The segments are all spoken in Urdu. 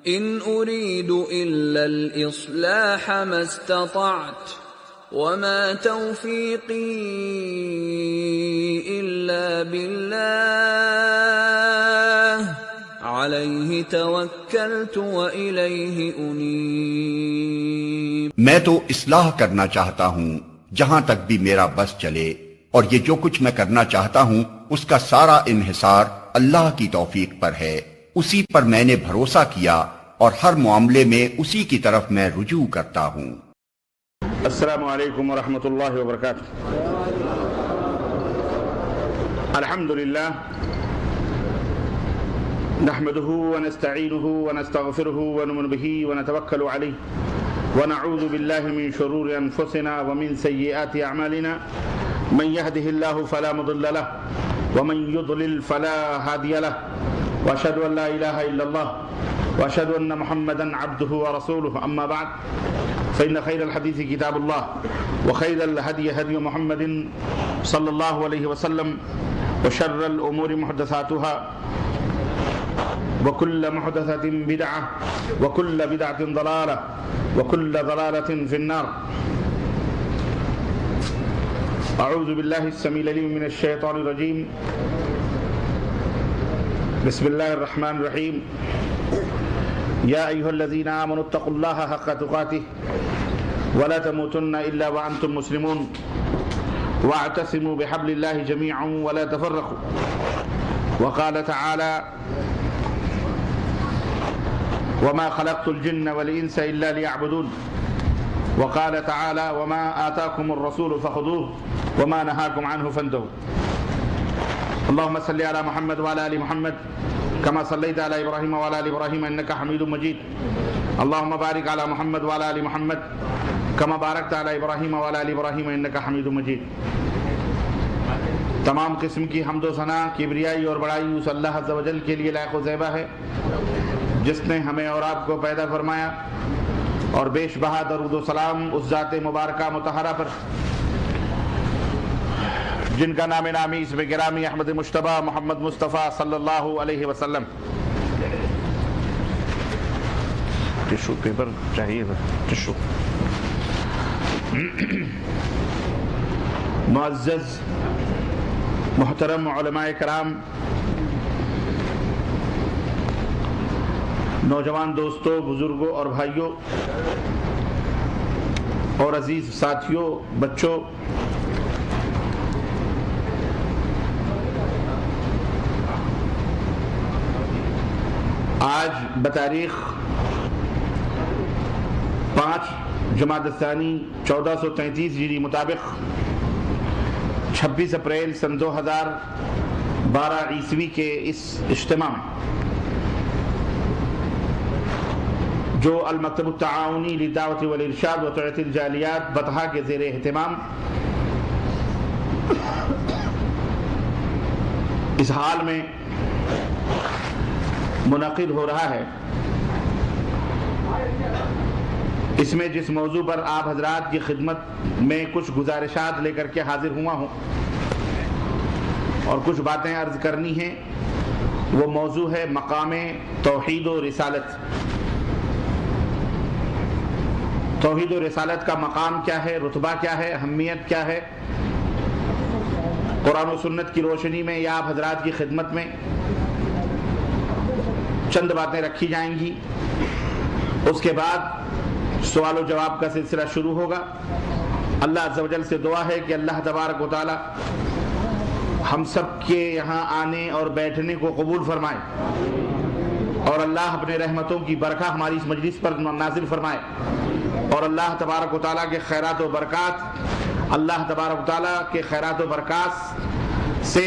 إن أريد إلا الإصلاح ما استطعت وما توفيقي إلا بالله عليه توكلت وإليه أنيب۔ میں تو اصلاح کرنا چاہتا ہوں جہاں تک بھی میرا بس چلے، اور یہ جو کچھ میں کرنا چاہتا ہوں اس کا سارا انحصار اللہ کی توفیق پر ہے، اسی پر میں نے بھروسہ کیا اور ہر معاملے میں اسی کی طرف میں رجوع کرتا ہوں۔ السلام علیکم ورحمۃ اللہ وبرکاتہ۔ الحمد للہ نحمده ونستعینه ونستغفره ونؤمن به ونتوکل علیہ ونعوذ باللہ من شرور انفسنا ومن سیئات اعمالنا من يهده الله فلا مضل له ومن يضلل فلا هادي له واشهد ان لا اله الا الله واشهد ان محمدا عبده ورسوله اما بعد فان خير الحديث كتاب الله وخير الهدي هدي محمد صلى الله عليه وسلم وشر الامور محدثاتها وكل محدثة بدعة وكل بدعة ضلالة وكل ضلالة في النار۔ اعوذ باللہ السمیع العلیم من الشیطان الرجیم، بسم اللہ الرحمن الرحیم۔ یا ایہا الذین آمنوا اتقوا اللہ حق تقاتہ ولا تموتن الا وانتم مسلمون واعتصموا بحبل اللہ جميعا ولا تفرقوا۔ وقال تعالی وما خلقت الجن والانس الا ليعبدون۔ وقال تعالى وما آتاكم الرسول فخذوه وما نهاكم عنه فانتهوا۔ اللهم صل على محمد وعلى آل محمد كما صليت على إبراهيم وعلى آل إبراهيم إنك حميد مجيد۔ اللهم بارك على محمد وعلى آل محمد كما باركت على إبراهيم وعلى آل إبراهيم إنك حميد مجيد۔ تمام قسم کی حمد و ثنا، کبریائی اور بڑائی اس اللہ عز و جل کے لیے لائق و زیبا ہے جس نے ہمیں اور آپ کو پیدا فرمایا، اور بیش بہا درود و سلام اس ذات مبارکہ مطہرہ پر جن کا نام نامی اسم گرامی احمد مجتبیٰ محمد مصطفیٰ صلی اللہ علیہ وسلم۔ ٹشو پیپر چاہیے، ٹشو۔ معزز محترم علماء کرام، نوجوان دوستوں، بزرگوں اور بھائیوں اور عزیز ساتھیوں، بچوں، آج بتاریخ 5 جمادی الثانی 1433 ہجری مطابق 26 اپریل سن 2012 عیسوی کے اس اجتماع میں جو المکتب التعاونی للدعوت والارشاد و توعیت الجالیات بطحا کے زیر اہتمام اس حال میں منعقد ہو رہا ہے، اس میں جس موضوع پر آپ حضرات کی خدمت میں کچھ گزارشات لے کر کے حاضر ہوا ہوں اور کچھ باتیں عرض کرنی ہیں، وہ موضوع ہے مقام توحید و رسالت۔ توحید و رسالت کا مقام کیا ہے، رتبہ کیا ہے، اہمیت کیا ہے، قرآن و سنت کی روشنی میں یا آپ حضرات کی خدمت میں چند باتیں رکھی جائیں گی۔ اس کے بعد سوال و جواب کا سلسلہ شروع ہوگا۔ اللہ عز و جل سے دعا ہے کہ اللہ تبارک و تعالی ہم سب کے یہاں آنے اور بیٹھنے کو قبول فرمائے، اور اللہ اپنے رحمتوں کی برکہ ہماری اس مجلس پر نازل فرمائے، اور اللہ تبارک و تعالیٰ کے خیرات و برکات، اللہ تبارک و تعالیٰ کے خیرات و برکات سے،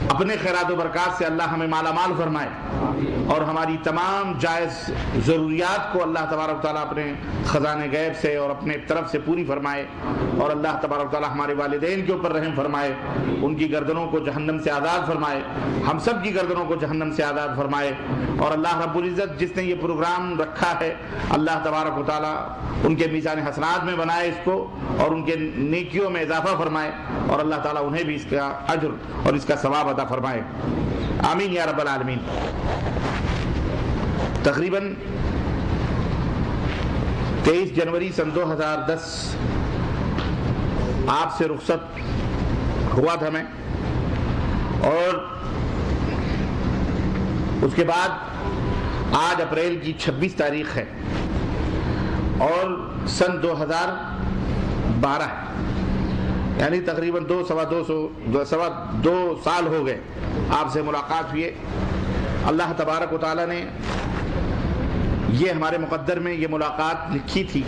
اپنے خیرات و برکات سے اللہ ہمیں مالا مال فرمائے، اور ہماری تمام جائز ضروریات کو اللہ تبارک و تعالیٰ اپنے خزانے غیب سے اور اپنے طرف سے پوری فرمائے، اور اللہ تبارک و تعالیٰ ہمارے والدین کے اوپر رحم فرمائے، ان کی گردنوں کو جہنم سے آزاد فرمائے، ہم سب کی گردنوں کو جہنم سے آزاد فرمائے، اور اللہ رب العزت جس نے یہ پروگرام رکھا ہے اللہ تبارک و تعالیٰ ان کے میزان حسنات میں بنائے اس کو، اور ان کے نیکیوں میں اضافہ فرمائے، اور اللہ تعالیٰ انہیں بھی اس کا اجر اور اس کا ثواب عطا فرمائے، آمین یا رب العالمین۔ تقریباً 23 جنوری سن 2010 آپ سے رخصت ہوا تھا میں، اور اس کے بعد آج اپریل کی 26 تاریخ ہے اور سن 2012 ہے، یعنی تقریباً سوا دو سال ہو گئے آپ سے ملاقات ہوئے۔ اللہ تبارک و تعالیٰ نے یہ ہمارے مقدر میں یہ ملاقات لکھی تھی۔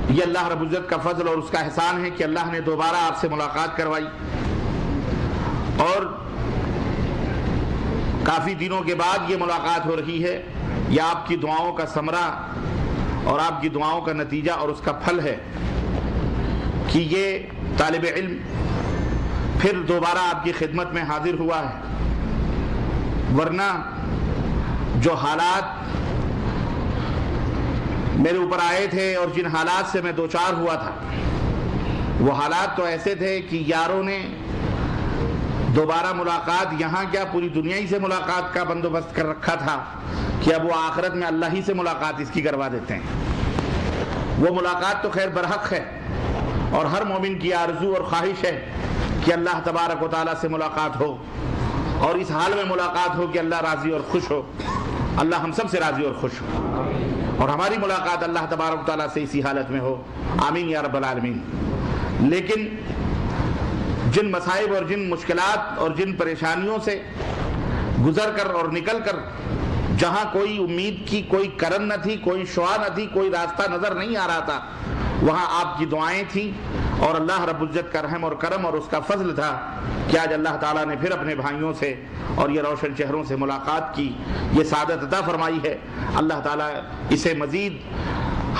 یہ اللہ رب العزت کا فضل اور اس کا احسان ہے کہ اللہ نے دوبارہ آپ سے ملاقات کروائی، اور کافی دنوں کے بعد یہ ملاقات ہو رہی ہے۔ یہ آپ کی دعاؤں کا ثمرہ اور آپ کی دعاؤں کا نتیجہ اور اس کا پھل ہے کہ یہ طالب علم پھر دوبارہ آپ کی خدمت میں حاضر ہوا ہے، ورنہ جو حالات میرے اوپر آئے تھے اور جن حالات سے میں دوچار ہوا تھا، وہ حالات تو ایسے تھے کہ یاروں نے دوبارہ ملاقات یہاں کیا پوری دنیا ہی سے ملاقات کا بندوبست کر رکھا تھا کہ اب وہ آخرت میں اللہ ہی سے ملاقات اس کی کروا دیتے ہیں۔ وہ ملاقات تو خیر برحق ہے، اور ہر مومن کی آرزو اور خواہش ہے کہ اللہ تبارک و تعالیٰ سے ملاقات ہو، اور اس حال میں ملاقات ہو کہ اللہ راضی اور خوش ہو، اللہ ہم سب سے راضی اور خوش ہو، اور ہماری ملاقات اللہ تبارک و تعالیٰ سے اسی حالت میں ہو، آمین یا رب العالمین۔ لیکن جن مصائب اور جن مشکلات اور جن پریشانیوں سے گزر کر اور نکل کر جہاں کوئی امید کی کوئی کرن نہ تھی، کوئی شعاع نہ تھی، کوئی راستہ نظر نہیں آ رہا تھا، وہاں آپ کی دعائیں تھیں، اور اللہ رب العزت کا رحم اور کرم اور اس کا فضل تھا کہ آج اللہ تعالیٰ نے پھر اپنے بھائیوں سے اور یہ روشن چہروں سے ملاقات کی، یہ سعادت عطا فرمائی ہے۔ اللہ تعالیٰ اسے مزید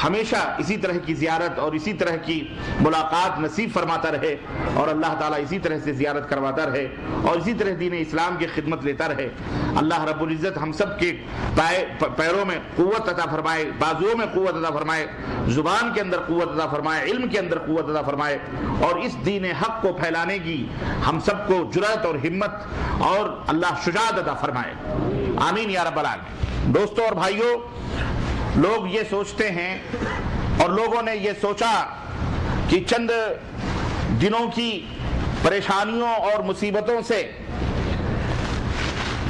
ہمیشہ اسی طرح کی زیارت اور اسی طرح کی ملاقات نصیب فرماتا رہے، اور اللہ تعالیٰ اسی طرح سے زیارت کرواتا رہے، اور اسی طرح دین اسلام کی خدمت لیتا رہے۔ اللہ رب العزت ہم سب کے پیروں میں قوت عطا فرمائے، بازوؤں میں قوت عطا فرمائے، زبان کے اندر قوت عطا فرمائے، علم کے اندر قوت عطا فرمائے، اور اس دین حق کو پھیلانے کی ہم سب کو جرأت اور ہمت اور اللہ شجاعت عطا فرمائے، آمین یا رب العالمین۔ دوستوں اور بھائیوں، لوگ یہ سوچتے ہیں اور لوگوں نے یہ سوچا کہ چند دنوں کی پریشانیوں اور مصیبتوں سے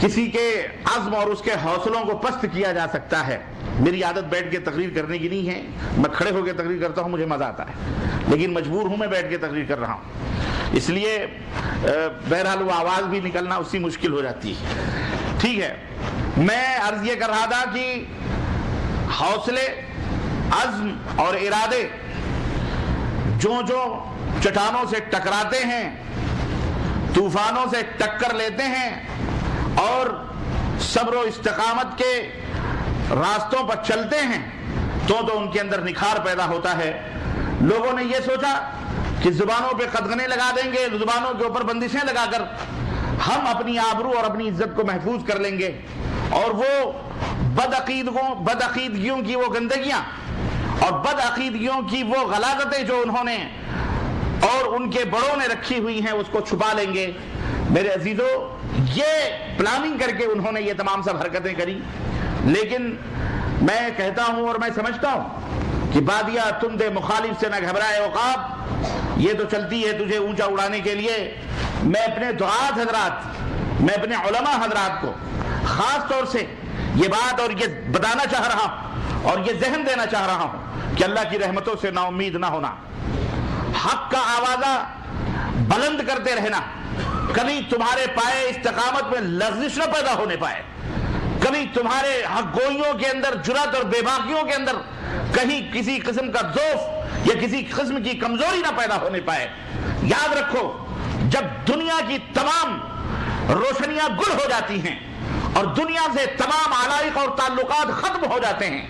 کسی کے عزم اور اس کے حوصلوں کو پست کیا جا سکتا ہے۔ میری عادت بیٹھ کے تقریر کرنے کی نہیں ہے، میں کھڑے ہو کے تقریر کرتا ہوں، مجھے مزہ آتا ہے، لیکن مجبور ہوں میں بیٹھ کے تقریر کر رہا ہوں، اس لیے بہرحال وہ آواز بھی نکلنا اس سے مشکل ہو جاتی ہے۔ ٹھیک ہے، میں عرض یہ کر رہا تھا کہ حوصلے، عزم اور ارادے جو چٹانوں سے ٹکراتے ہیں، طوفانوں سے ٹکر لیتے ہیں اور صبر و استقامت کے راستوں پر چلتے ہیں تو ان کے اندر نکھار پیدا ہوتا ہے۔ لوگوں نے یہ سوچا کہ زبانوں پہ قدغنے لگا دیں گے، زبانوں کے اوپر بندشیں لگا کر ہم اپنی آبرو اور اپنی عزت کو محفوظ کر لیں گے، اور وہ بدعقیدگیوں کی وہ گندگیاں اور بدعقیدگیوں کی وہ غلاظتیں جو انہوں نے اور ان کے بڑوں نے رکھی ہوئی ہیں اس کو چھپا لیں گے۔ میرے عزیزو، یہ پلاننگ کر کے انہوں نے یہ تمام سب حرکتیں کری، لیکن میں کہتا ہوں اور میں سمجھتا ہوں کہ بادیہ تندے مخالف سے نہ گھبرائے عقاب، یہ تو چلتی ہے تجھے اونچا اڑانے کے لیے۔ میں اپنے دعات حضرات، میں اپنے علماء حضرات کو خاص طور سے یہ بات اور یہ بتانا چاہ رہا ہوں اور یہ ذہن دینا چاہ رہا ہوں کہ اللہ کی رحمتوں سے نا امید نہ ہونا، حق کا آوازہ بلند کرتے رہنا، کبھی تمہارے پائے استقامت میں لغزش نہ پیدا ہونے پائے، کبھی تمہارے حق گوئیوں کے اندر جرأت اور بے باکیوں کے اندر کہیں کسی قسم کا ضعف یا کسی قسم کی کمزوری نہ پیدا ہونے پائے۔ یاد رکھو، جب دنیا کی تمام روشنیاں گل ہو جاتی ہیں اور دنیا سے تمام علائق اور تعلقات ختم ہو جاتے ہیں،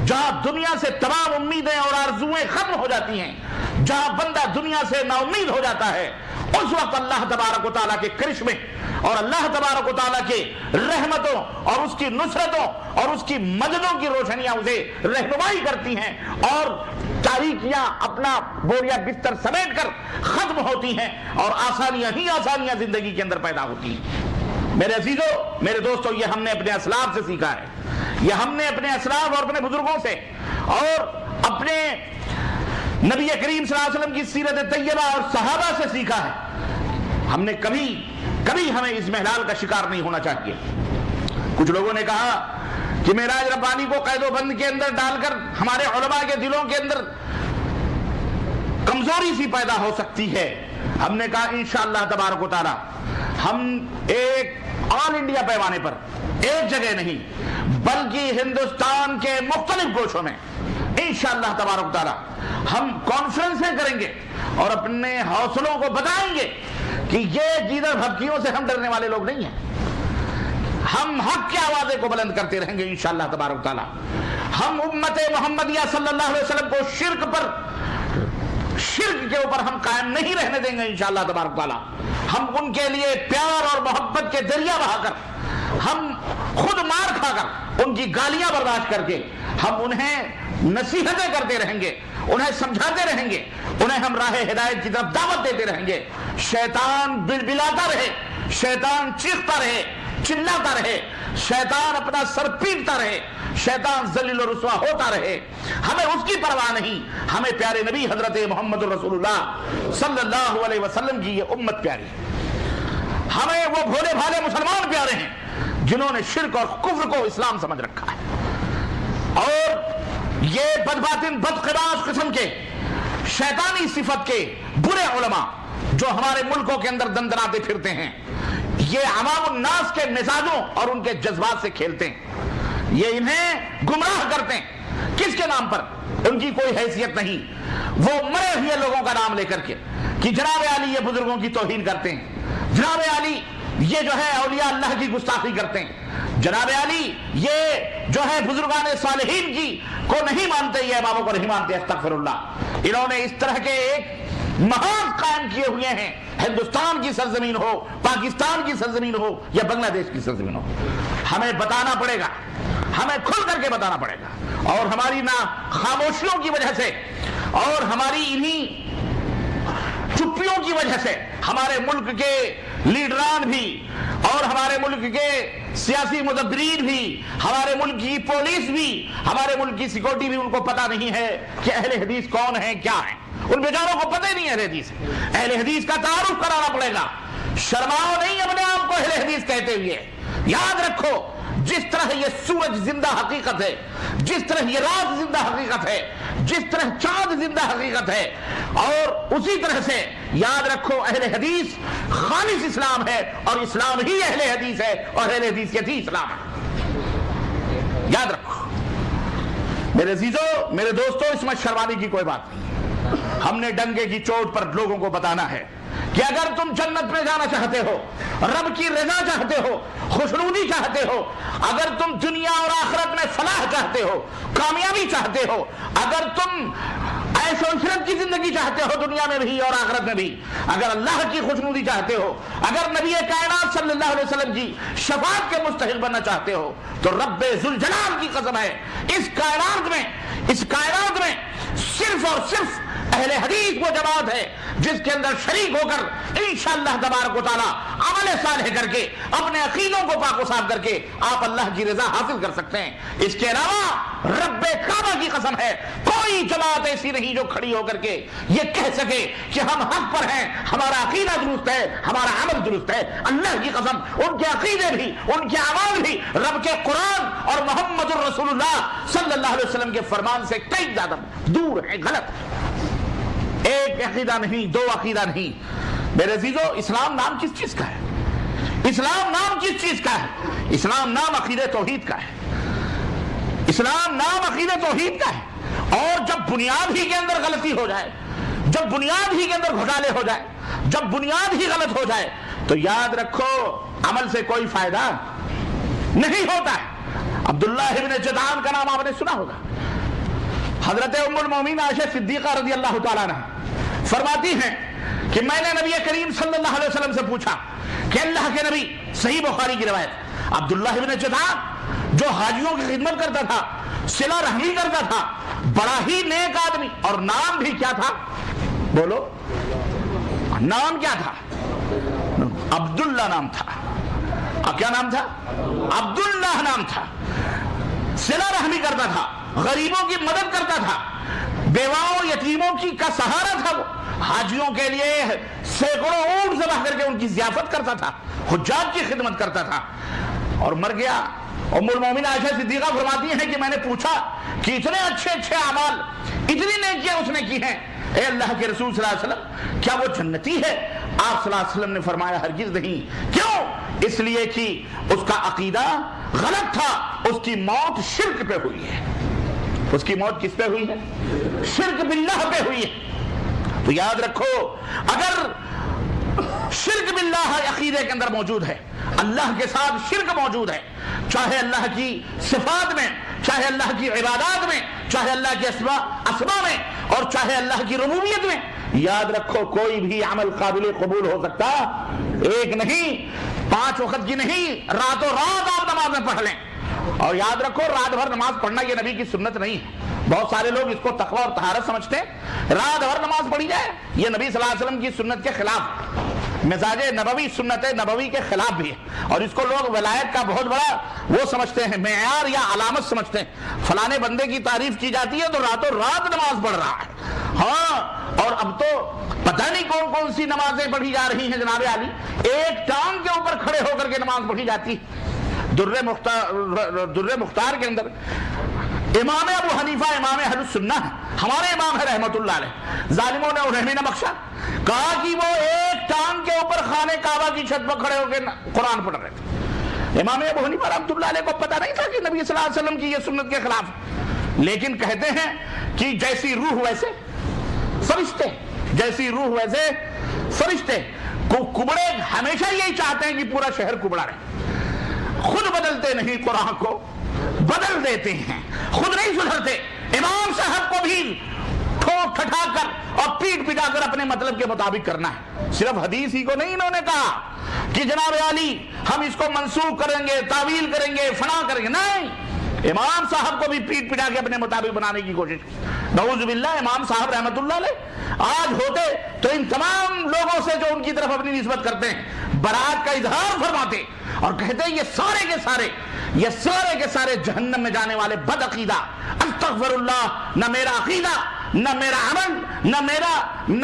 جہاں دنیا سے تمام امیدیں اور آرزویں ختم ہو جاتی ہیں، جہاں بندہ دنیا سے نا امید ہو جاتا ہے، اس وقت اللہ تبارک و تعالیٰ کے کرشمے اور اللہ تبارک و تعالیٰ کے رحمتوں اور اس کی نصرتوں اور اس کی مددوں کی روشنیاں اسے رہنمائی کرتی ہیں، اور تاریکیاں اپنا بوریا بستر سمیٹ کر ختم ہوتی ہیں، اور آسانیاں ہی آسانیاں زندگی کے اندر پیدا ہوتی ہیں۔ میرے عزیزو، میرے دوستو، یہ ہم نے اپنے اسلاف سے سیکھا ہے، یہ ہم نے اپنے اسلاف اور اپنے بزرگوں سے اور اپنے نبی کریم صلی اللہ علیہ وسلم کی سیرت طیبہ اور صحابہ سے سیکھا ہے۔ ہم نے کبھی ہمیں اس محلال کا شکار نہیں ہونا چاہیے۔ کچھ لوگوں نے کہا کہ معراج ربانی کو قید و بند کے اندر ڈال کر ہمارے علماء کے دلوں کے اندر کمزوری سی پیدا ہو سکتی ہے۔ ہم نے کہا انشاءاللہ تبارک و تعالی ہم ایک آل انڈیا پیمانے پر، ایک جگہ نہیں بلکہ ہندوستان کے مختلف گوشوں میں انشاءاللہ تبارک و تعالی ہم کانفرنسیں کریں گے اور اپنے حوصلوں کو بتائیں گے کہ یہ جیدر بھبکیوں سے ہم ڈرنے والے لوگ نہیں ہیں۔ ہم حق کی آوازیں کو بلند کرتے رہیں گے انشاءاللہ تبارک و تعالی۔ ہم امت محمدیہ صلی اللہ علیہ وسلم کو شرک کے اوپر ہم قائم نہیں رہنے دیں گے انشاءاللہ تبارک و تعالی۔ ہم ان کے لیے پیار اور محبت کے دریا بہا کر، ہم خود مار کھا کر، ان کی گالیاں برداشت کر کے ہم انہیں نصیحتیں کرتے رہیں گے، انہیں سمجھاتے رہیں گے، انہیں ہم راہ ہدایت کی طرف دعوت دیتے رہیں گے۔ شیطان بلبلاتا رہے، شیطان چیختا رہے، چلاتا رہے، شیطان اپنا سر پیٹتا رہے، شیطان ذلیل و رسوا ہوتا رہے، ہمیں اس کی پرواہ نہیں۔ ہمیں پیارے نبی حضرت محمد رسول اللہ صلی اللہ علیہ وسلم کی یہ امت پیاری ہے۔ ہمیں وہ بھولے بھالے مسلمان پیارے ہیں جنہوں نے شرک اور کفر کو اسلام سمجھ رکھا ہے، اور یہ بدباطن بدقباس قسم کے شیطانی صفت کے برے علماء جو ہمارے ملکوں کے اندر دندناتے پھرتے ہیں، یہ عوام الناس کے مزاجوں اور ان کے جذبات سے کھیلتے ہیں، یہ انہیں گمراہ کرتے ہیں۔ کس کے نام پر؟ ان کی کوئی حیثیت نہیں، وہ مرے ہوئے لوگوں کا نام لے کر کے کہ جناب علی یہ بزرگوں کی توہین کرتے ہیں، جناب علی یہ جو ہے اولیاء اللہ کی گستاخی کرتے ہیں، جناب علی یہ جو ہے بزرگان صالحین کی کو نہیں مانتے، یہ اماموں کو نہیں مانتے، استغفر اللہ۔ انہوں نے اس طرح کے ایک مہان قائم کیے ہوئے ہیں، ہندوستان کی سرزمین ہو، پاکستان کی سرزمین ہو یا بنگلہ دیش کی سرزمین ہو۔ ہمیں بتانا پڑے گا، ہمیں کھل کر کے بتانا پڑے گا، اور ہماری نہ خاموشیوں کی وجہ سے اور ہماری انہی چپیوں کی وجہ سے ہمارے ملک کے لیڈران بھی اور ہمارے ملک کے سیاسی مدبرین بھی، ہمارے ملک کی پولیس بھی، ہمارے ملک کی سیکورٹی بھی، ان کو پتہ نہیں ہے کہ اہل حدیث کون ہیں، کیا ہیں۔ ان بیچاروں کو پتہ ہی نہیں ہے اہل حدیث۔ اہل حدیث کا تعارف کرانا پڑے گا۔ شرماؤ نہیں اپنے آپ کو اہل حدیث کہتے ہوئے۔ یاد رکھو، جس طرح یہ سورج زندہ حقیقت ہے، جس طرح یہ رات زندہ حقیقت ہے، جس طرح چاند زندہ حقیقت ہے، اور اسی طرح سے یاد رکھو اہل حدیث خالص اسلام ہے، اور اسلام ہی اہل حدیث ہے، اور اہل حدیثیت ہی اسلام ہے۔ یاد رکھو میرے عزیزو، میرے دوستو، اس میں شرمانے کی کوئی بات نہیں۔ ہم نے ڈنگے کی چوٹ پر لوگوں کو بتانا ہے کہ اگر تم جنت میں جانا چاہتے ہو، رب کی رضا چاہتے ہو، خوشنودی چاہتے ہو، اگر تم دنیا اور آخرت میں فلاح چاہتے ہو، کامیابی چاہتے ہو، اگر تم عیش و عشرت کی زندگی چاہتے ہو دنیا میں بھی اور آخرت میں بھی، اگر اللہ کی خوشنودی چاہتے ہو، اگر نبی کائنات صلی اللہ علیہ وسلم کی شفاعت کے مستحق بننا چاہتے ہو، تو رب ذوالجلال کی قسم ہے، اس کائنات میں صرف اور صرف اہل حدیث وہ جماعت ہے جس کے اندر شریک ہو کر انشاءاللہ تبارک و تعالی عمل صالح کر کے اپنے عقیدوں کو پاک و صاف کر کے آپ اللہ کی رضا حاصل کر سکتے ہیں۔ اس کے علاوہ رب کعبہ کی قسم ہے، کوئی جماعت ایسی نہیں جو کھڑی ہو کر کے یہ کہہ سکے کہ ہم حق پر ہیں، ہمارا عقیدہ درست ہے، ہمارا عمل درست ہے۔ اللہ کی قسم، ان کے عقیدے بھی، ان کے اعمال بھی رب کے قرآن اور محمد الرسول اللہ صلی اللہ علیہ وسلم کے فرمان سے کئی زیادہ دور ہے، غلط ہے۔ ایک عقیدہ نہیں، دو عقیدہ نہیں۔ میرے عزیزو، اسلام نام کس چیز کا ہے؟ اسلام نام کس چیز کا ہے؟ اسلام نام عقیدہ توحید کا ہے۔ اسلام نام عقیدہ توحید کا ہے، اور جب بنیاد ہی کے اندر غلطی ہو جائے، جب بنیاد ہی کے اندر گھوٹالے ہو جائے، جب بنیاد ہی غلط ہو جائے، تو یاد رکھو عمل سے کوئی فائدہ نہیں ہوتا ہے۔ عبداللہ ابن جدعان کا نام آپ نے سنا ہوگا۔ حضرت ام المومنین عائشہ صدیقہ رضی اللہ تعالیٰ عنہ فرماتی ہیں کہ میں نے نبی کریم صلی اللہ علیہ وسلم سے پوچھا کہ اللہ کے نبی، صحیح بخاری کی روایت، عبداللہ ابن جدعان جو حاجیوں کی خدمت کرتا تھا، صلہ رحمی کرتا تھا، بڑا ہی نیک آدمی، اور نام بھی کیا تھا؟ بولو، نام کیا تھا؟ عبداللہ نام تھا۔ کیا نام تھا؟ عبداللہ نام تھا. صلہ رحمی کرتا تھا, غریبوں کی مدد کرتا تھا, بیواؤں یتیموں کا سہارا تھا. وہ حاجیوں کے لیے سینکڑوں اونٹ ذبح کر کے ان کی ضیافت کرتا تھا, حجاج کی خدمت کرتا تھا, اور مر گیا. ام المومنین عائشہ صدیقہ فرماتی ہیں کہ میں نے پوچھا کہ اتنے اچھے اچھے اعمال, اتنی نیکیاں اس نے کی ہیں, اے اللہ کے رسول صلی اللہ علیہ وسلم, کیا وہ جنتی ہے؟ آپ صلی اللہ علیہ وسلم نے فرمایا ہرگز نہیں. کیوں؟ اس لیے کہ اس کا عقیدہ غلط تھا, اس کی موت شرک پہ ہوئی ہے. اس کی موت کس پہ ہوئی ہے؟ شرک باللہ پہ ہوئی ہے. تو یاد رکھو, اگر شرک باللہ عقیدے کے اندر موجود ہے, اللہ کے ساتھ شرک موجود ہے, چاہے اللہ کی صفات میں, چاہے اللہ کی عبادات میں, چاہے اللہ کے اسماء میں, اور چاہے اللہ کی ربوبیت میں, یاد رکھو کوئی بھی عمل قابل قبول ہو سکتا ایک نہیں, 5 وقت کی نہیں, راتوں رات آپ نمازیں پڑھ لیں. اور یاد رکھو رات بھر نماز پڑھنا یہ نبی کی سنت نہیں ہے. بہت سارے لوگ اس کو تقوی اور طہارت سمجھتے ہیں, رات بھر نماز پڑھی جائے, یہ نبی صلی اللہ علیہ وسلم کی سنت کے خلاف, مزاج نبوی سنت نبوی کے خلاف بھی ہے. اور اس کو لوگ ولایت کا بہت بڑا وہ سمجھتے ہیں, معیار یا علامت سمجھتے ہیں. فلانے بندے کی تعریف کی جاتی ہے تو راتوں رات نماز پڑھ رہا ہے. ہاں, اور اب تو پتہ نہیں کون کون سی نمازیں پڑھی جا رہی ہیں جناب علی, ایک ٹانگ کے اوپر کھڑے ہو کر کے نماز پڑھی جاتی. در مختار کے اندر امام ابو حنیفہ امام اہل السنہ ہے, ہمارے امام ہے رحمت اللہ علیہ, ظالموں نے انہیں بھی نہ بخشا, کہا کہ وہ ایک ٹانگ کے اوپر خانہ کعبہ کی چھت پر کھڑے ہو کے قرآن پڑھ رہے تھے. امام ابو حنیفہ رحمۃ اللہ علیہ کو پتہ نہیں تھا کہ نبی صلی اللہ علیہ وسلم کی یہ سنت کے خلاف, لیکن کہتے ہیں کہ جیسی روح ویسے فرشتے, جیسی روح ویسے فرشتے. کبڑے ہمیشہ یہی چاہتے ہیں کہ پورا شہر کبڑا رہے, خود بدلتے نہیں, قرآن کو بدل دیتے ہیں, خود نہیں سدھرتے. امام صاحب کو بھی ٹھوک ٹھٹا کر اور پیٹ پٹا کر اپنے مطلب کے مطابق کرنا ہے. صرف حدیث ہی کو نہیں انہوں نے کہا کہ جناب علی ہم اس کو منسوخ کریں گے, تعویل کریں گے, فنا کریں گے, نہیں, امام صاحب کو بھی پیٹ پٹا کے اپنے مطابق بنانے کی کوشش. نعوذ باللہ, امام صاحب رحمت اللہ علیہ آج ہوتے تو ان تمام لوگوں سے جو ان کی طرف اپنی نسبت کرتے ہیں برات کا اظہار فرماتے اور کہتے ہیں یہ سارے کے سارے جہنم میں جانے والے بد عقیدہ. استغفر اللہ, نہ میرا عقیدہ, نہ میرا عمل, نہ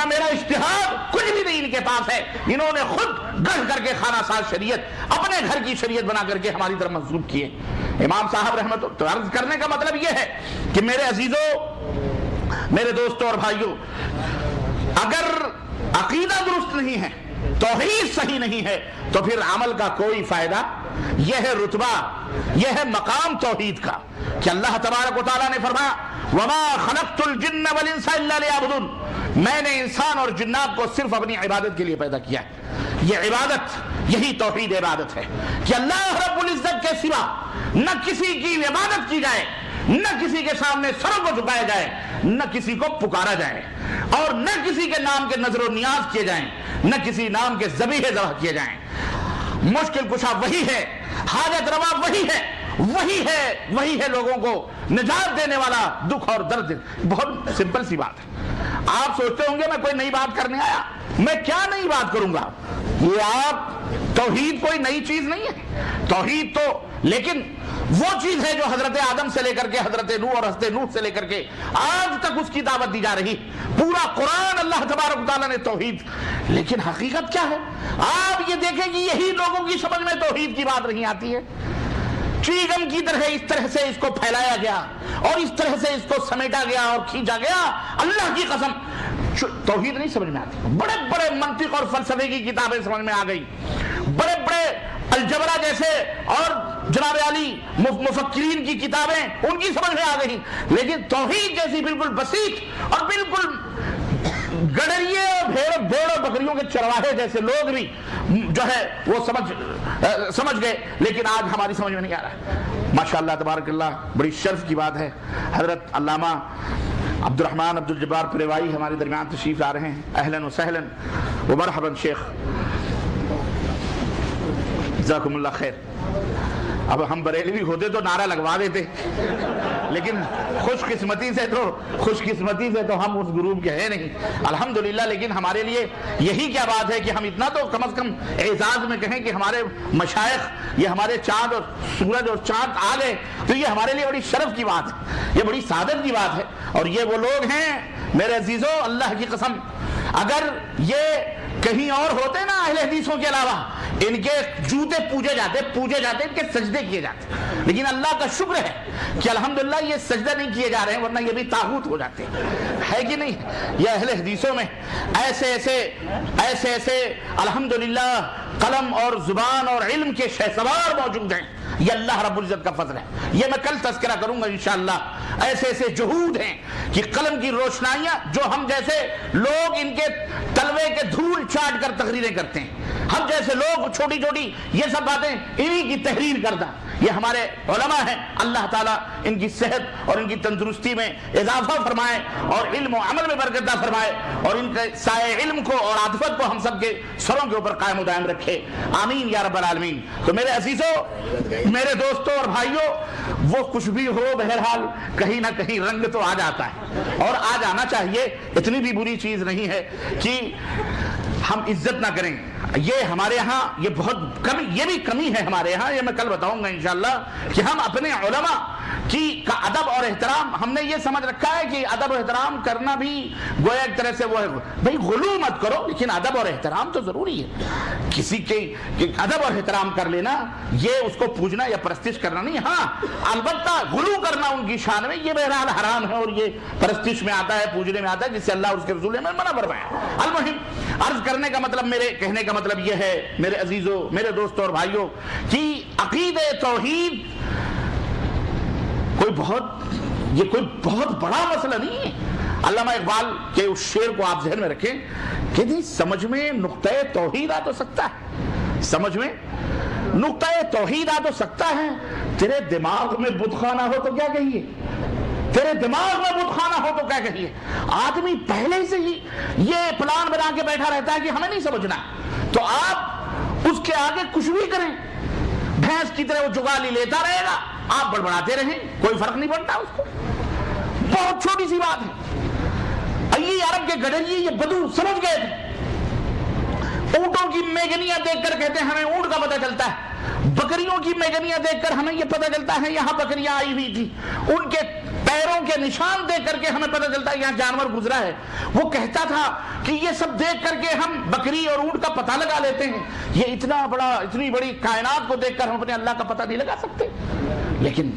میرا اجتہاد, کچھ بھی نہیں ان کے پاس ہے. انہوں نے خود گڑھ کر کے خانہ ساز شریعت اپنے گھر کی شریعت بنا کر کے ہماری طرف منسوخ کیے. امام صاحب رحمت تو عرض کرنے کا مطلب یہ ہے کہ میرے عزیزوں, میرے دوستوں اور بھائیوں, اگر عقیدہ درست نہیں ہے, توحید صحیح نہیں ہے, تو پھر عمل کا کوئی فائدہ. یہ ہے رتبہ, یہ ہے مقام توحید کا کہ اللہ تبارک و تعالیٰ نے فرمایا وَمَا خَلَقْتُ الْجِنَّ وَالْإِنسَ إِلَّا لِيَعْبُدُونَ, میں نے انسان اور جنات کو صرف اپنی عبادت کے لیے پیدا کیا ہے. یہ عبادت, یہی توحید عبادت ہے کہ اللہ رب العزت کے سوا نہ کسی کی عبادت کی جائے, نہ کسی کے سامنے سر کو جھکایا جائے, نہ کسی کو پکارا جائے, اور نہ کسی کے نام کے نظر و نیاز کیے جائیں, نہ کسی نام کے ذبیحے ذبح کیے جائیں. مشکل کشا وہی ہے, حاجت روا وہی ہے لوگوں کو نجات دینے والا, دکھ اور درد. بہت سمپل سی بات ہے. آپ سوچتے ہوں گے میں کوئی نئی بات کرنے آیا, میں کیا نئی بات کروں گا. یہ آپ, توحید کوئی نئی چیز نہیں ہے, توحید تو لیکن وہ چیز ہے جو حضرت آدم سے لے کر کے حضرت نوح اور حضرت نوح سے لے کر کے آج تک اس کی دعوت دی جا رہی. پورا قرآن اللہ تبارک و تعالیٰ نے توحید, لیکن حقیقت کیا ہے آپ یہ دیکھیں کہ یہی لوگوں کی سمجھ میں توحید کی بات نہیں آتی ہے. چیگم کی طرح اس طرح سے اس کو پھیلایا گیا اور اس طرح سے اس کو سمیٹا گیا اور کھینچا گیا, اللہ کی قسم توحید نہیں سمجھ میں آتی. بڑے بڑے منطق اور فلسفے کی کتابیں سمجھ میں آ گئی, بڑے بڑے الجبرا جیسے اور جناب علی مفکرین کی کتابیں ان کی سمجھ میں آ گئی, لیکن توحید جیسی بالکل بسیط اور بالکل گڈریے بھیڑ اور بکریوں کے چرواہے جیسے لوگ بھی جو ہے وہ سمجھ گئے, لیکن آج ہماری سمجھ میں نہیں آ رہا ہے. ماشاءاللہ تبارک اللہ, بڑی شرف کی بات ہے. حضرت علامہ عبد الرحمن عبد الجبار پریوائی ہمارے درمیان تشریف لا رہے ہیں. اہلاً و سہلاً و مرحباً شیخ, جزاکم اللہ خیر. اب ہم بریلوی ہوتے تو نعرہ لگوا دیتے، لیکن خوش قسمتی سے تو ہم اس گروپ کے ہیں نہیں الحمدللہ۔ لیکن ہمارے لیے یہی کیا بات ہے کہ ہم اتنا تو کم از کم اعزاز میں کہیں کہ ہمارے مشائخ یہ ہمارے چاند اور سورج اور چاند آ گئے، تو یہ ہمارے لیے بڑی شرف کی بات ہے، یہ بڑی سعادت کی بات ہے۔ اور یہ وہ لوگ ہیں میرے عزیزو، اللہ کی قسم اگر یہ کہیں اور ہوتے نا اہل حدیثوں کے علاوہ، ان کے جوتے پوجے جاتے، ان کے سجدے کیے جاتے، لیکن اللہ کا شکر ہے کہ الحمدللہ یہ سجدہ نہیں کیے جا رہے ہیں، ورنہ یہ بھی طاغوت ہو جاتے ہے کہ نہیں۔ یہ اہل حدیثوں میں ایسے الحمدللہ قلم اور زبان اور علم کے شہسوار موجود ہیں، یہ اللہ رب العزت کا فضل ہے۔ یہ میں کل تذکرہ کروں گا انشاءاللہ۔ ایسے جہود ہیں کہ قلم کی روشنائیاں جو ہم جیسے لوگ ان کے تلوے کے دھول چاٹ کر تقریریں کرتے ہیں، ہم جیسے لوگ چھوٹی چھوٹی یہ سب باتیں انہی کی تحریر کردہ، یہ ہمارے علماء ہیں۔ اللہ تعالیٰ ان کی صحت اور ان کی تندرستی میں اضافہ فرمائے اور علم و عمل میں برکت عطا فرمائے، اور ان کے سائے علم کو اور عاطفت کو ہم سب کے سروں کے اوپر قائم و دائم رکھے، آمین یا رب العالمین۔ تو میرے عزیزوں، میرے دوستوں اور بھائیوں، وہ کچھ بھی ہو بہرحال کہیں نہ کہیں رنگ تو آ جاتا ہے، اور آ جانا چاہیے، اتنی بھی بری چیز نہیں ہے کہ ہم عزت نہ کریں۔ یہ ہمارے ہاں یہ بہت کمی، یہ بھی کمی ہے ہمارے ہاں، یہ میں کل بتاؤں گا انشاءاللہ، کہ ہم اپنے علماء کا ادب اور احترام، ہم نے یہ سمجھ رکھا ہے کہ ادب و احترام کرنا بھی گویا ایک طرح سے وہ ہے، بھئی غلو مت کرو، لیکن ادب اور احترام تو ضروری ہے۔ کسی کے ادب اور احترام کر لینا، یہ اس کو پوجنا یا پرستش کرنا نہیں، ہاں البتہ غلو کرنا ان کی شان میں یہ بہرحال حرام ہے، اور یہ پرستش میں آتا ہے، پوجنے میں آتا ہے، جس سے اللہ اور اس کے رسول نے منع فرمایا۔ المہم عرض کرنے کا مطلب، میرے کہنے کا مطلب یہ ہے میرے عزیزوں، میرے دوستوں اور بھائیوں، کہ عقیدہ توحید کوئی بہت بڑا مسئلہ نہیں ہے۔ علامہ اقبال کے اس شعر کو آپ ذہن میں رکھیں کہ نہیں، سمجھ میں نقطہ توحید آ تو سکتا ہے، سمجھ میں نقطہ توحید آ تو سکتا ہے، تیرے دماغ میں بت خانہ ہو تو کیا کہیے، تیرے دماغ میں بت خانہ ہو تو کیا کہیے۔ آدمی پہلے سے ہی یہ پلان بنا کے بیٹھا رہتا ہے کہ ہمیں نہیں سمجھنا، تو آپ اس کے آگے کچھ بھی کریں، بھینس کی طرح وہ جگالی لیتا رہے گا، آپ بڑبڑاتے رہیں، کوئی فرق نہیں پڑتا اس کو۔ بہت چھوٹی سی بات ہے، یہ عرب کے گڈریے یہ بدو سمجھ گئے تھے، اونٹوں کی میگنیاں دیکھ کر کہتے ہیں ہمیں اونٹ کا پتہ چلتا ہے، بکریوں کی میگنیاں دیکھ کر ہمیں یہ پتہ چلتا ہے یہاں بکریاں آئی ہوئی تھی، ان کے پیروں کے نشان دیکھ کر کے ہمیں پتہ چلتا ہے یہاں جانور گزرا ہے۔ وہ کہتا تھا کہ یہ سب دیکھ کر کے ہم بکری اور اونٹ کا پتہ لگا لیتے ہیں، یہ اتنی بڑی کائنات کو دیکھ کر ہم اپنے اللہ کا پتہ نہیں لگا سکتے۔ لیکن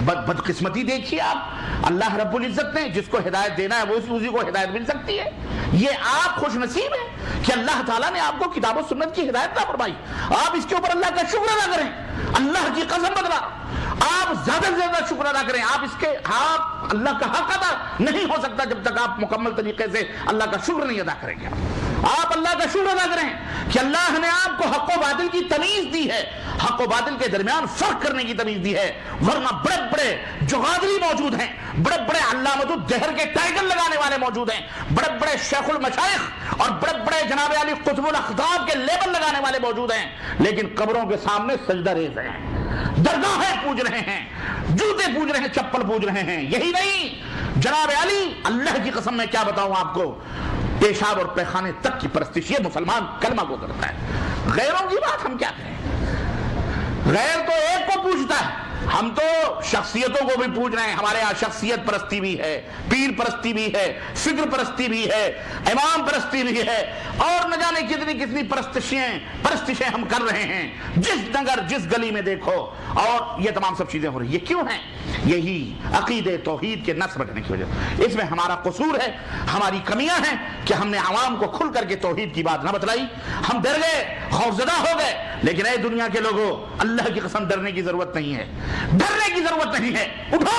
بدقسمتی دیکھیے آپ، اللہ رب العزت نے جس کو ہدایت دینا ہے وہ اسی کو ہدایت مل سکتی ہے۔ یہ آپ خوش نصیب ہیں کہ اللہ تعالیٰ نے آپ کو کتاب و سنت کی ہدایت نہ فرمائی، آپ اس کے اوپر اللہ کا شکر ادا کریں، اللہ کی قسم بدلا آپ زیادہ سے زیادہ شکر ادا کریں۔ آپ اللہ کا حق ادا نہیں ہو سکتا جب تک آپ مکمل طریقے سے اللہ کا شکر نہیں ادا کریں گے۔ آپ اللہ کا شکر ادا کریں کہ اللہ نے آپ کو حق و باطل کی تمیز دی ہے، حق و باطل کے درمیان فرق کرنے کی تمیز دی ہے، ورنہ بڑے بڑے جغادری موجود ہیں، بڑے بڑے علامۃ الدہر کے ٹائٹل لگانے والے موجود ہیں، بڑے بڑے شیخ المشائخ اور بڑے بڑے جناب علی قطب الاقطاب کے لیبل لگانے والے موجود ہیں، لیکن قبروں کے سامنے سجدہ ریز ہیں، درگاہیں پوج رہے ہیں، جوتے پوج رہے ہیں، چپل پوج رہے ہیں۔ یہی نہیں، جناب علی اللہ کی قسم میں کیا بتاؤں آپ کو، پیشاب اور پیخانے تک کی پرستش یہ مسلمان کلمہ کو کرتا ہے۔ غیروں کی بات ہم کیا کریں، غیر تو ایک کو پوچھتا ہے، ہم تو شخصیتوں کو بھی پوچھ رہے ہیں، ہمارے یہاں شخصیت پرستی بھی ہے، پیر پرستی بھی ہے، فکر پرستی بھی ہے، امام پرستی بھی ہے، اور نہ جانے کتنی پرستشیں ہم کر رہے ہیں، جس نگر جس گلی میں دیکھو، اور یہ تمام سب چیزیں ہو رہی ہیں۔ یہ کیوں ہیں؟ یہی عقیدہ توحید کے نہ سمجھنے کی وجہ سے۔ اس میں ہمارا قصور ہے، ہماری کمیاں ہیں کہ ہم نے عوام کو کھل کر کے توحید کی بات نہ بتلائی، ہم ڈر گئے، خوفزدہ ہو گئے۔ لیکن اے دنیا کے لوگوں، اللہ کی قسم ڈرنے کی ضرورت نہیں ہے، ڈرنے کی ضرورت نہیں ہے، اٹھو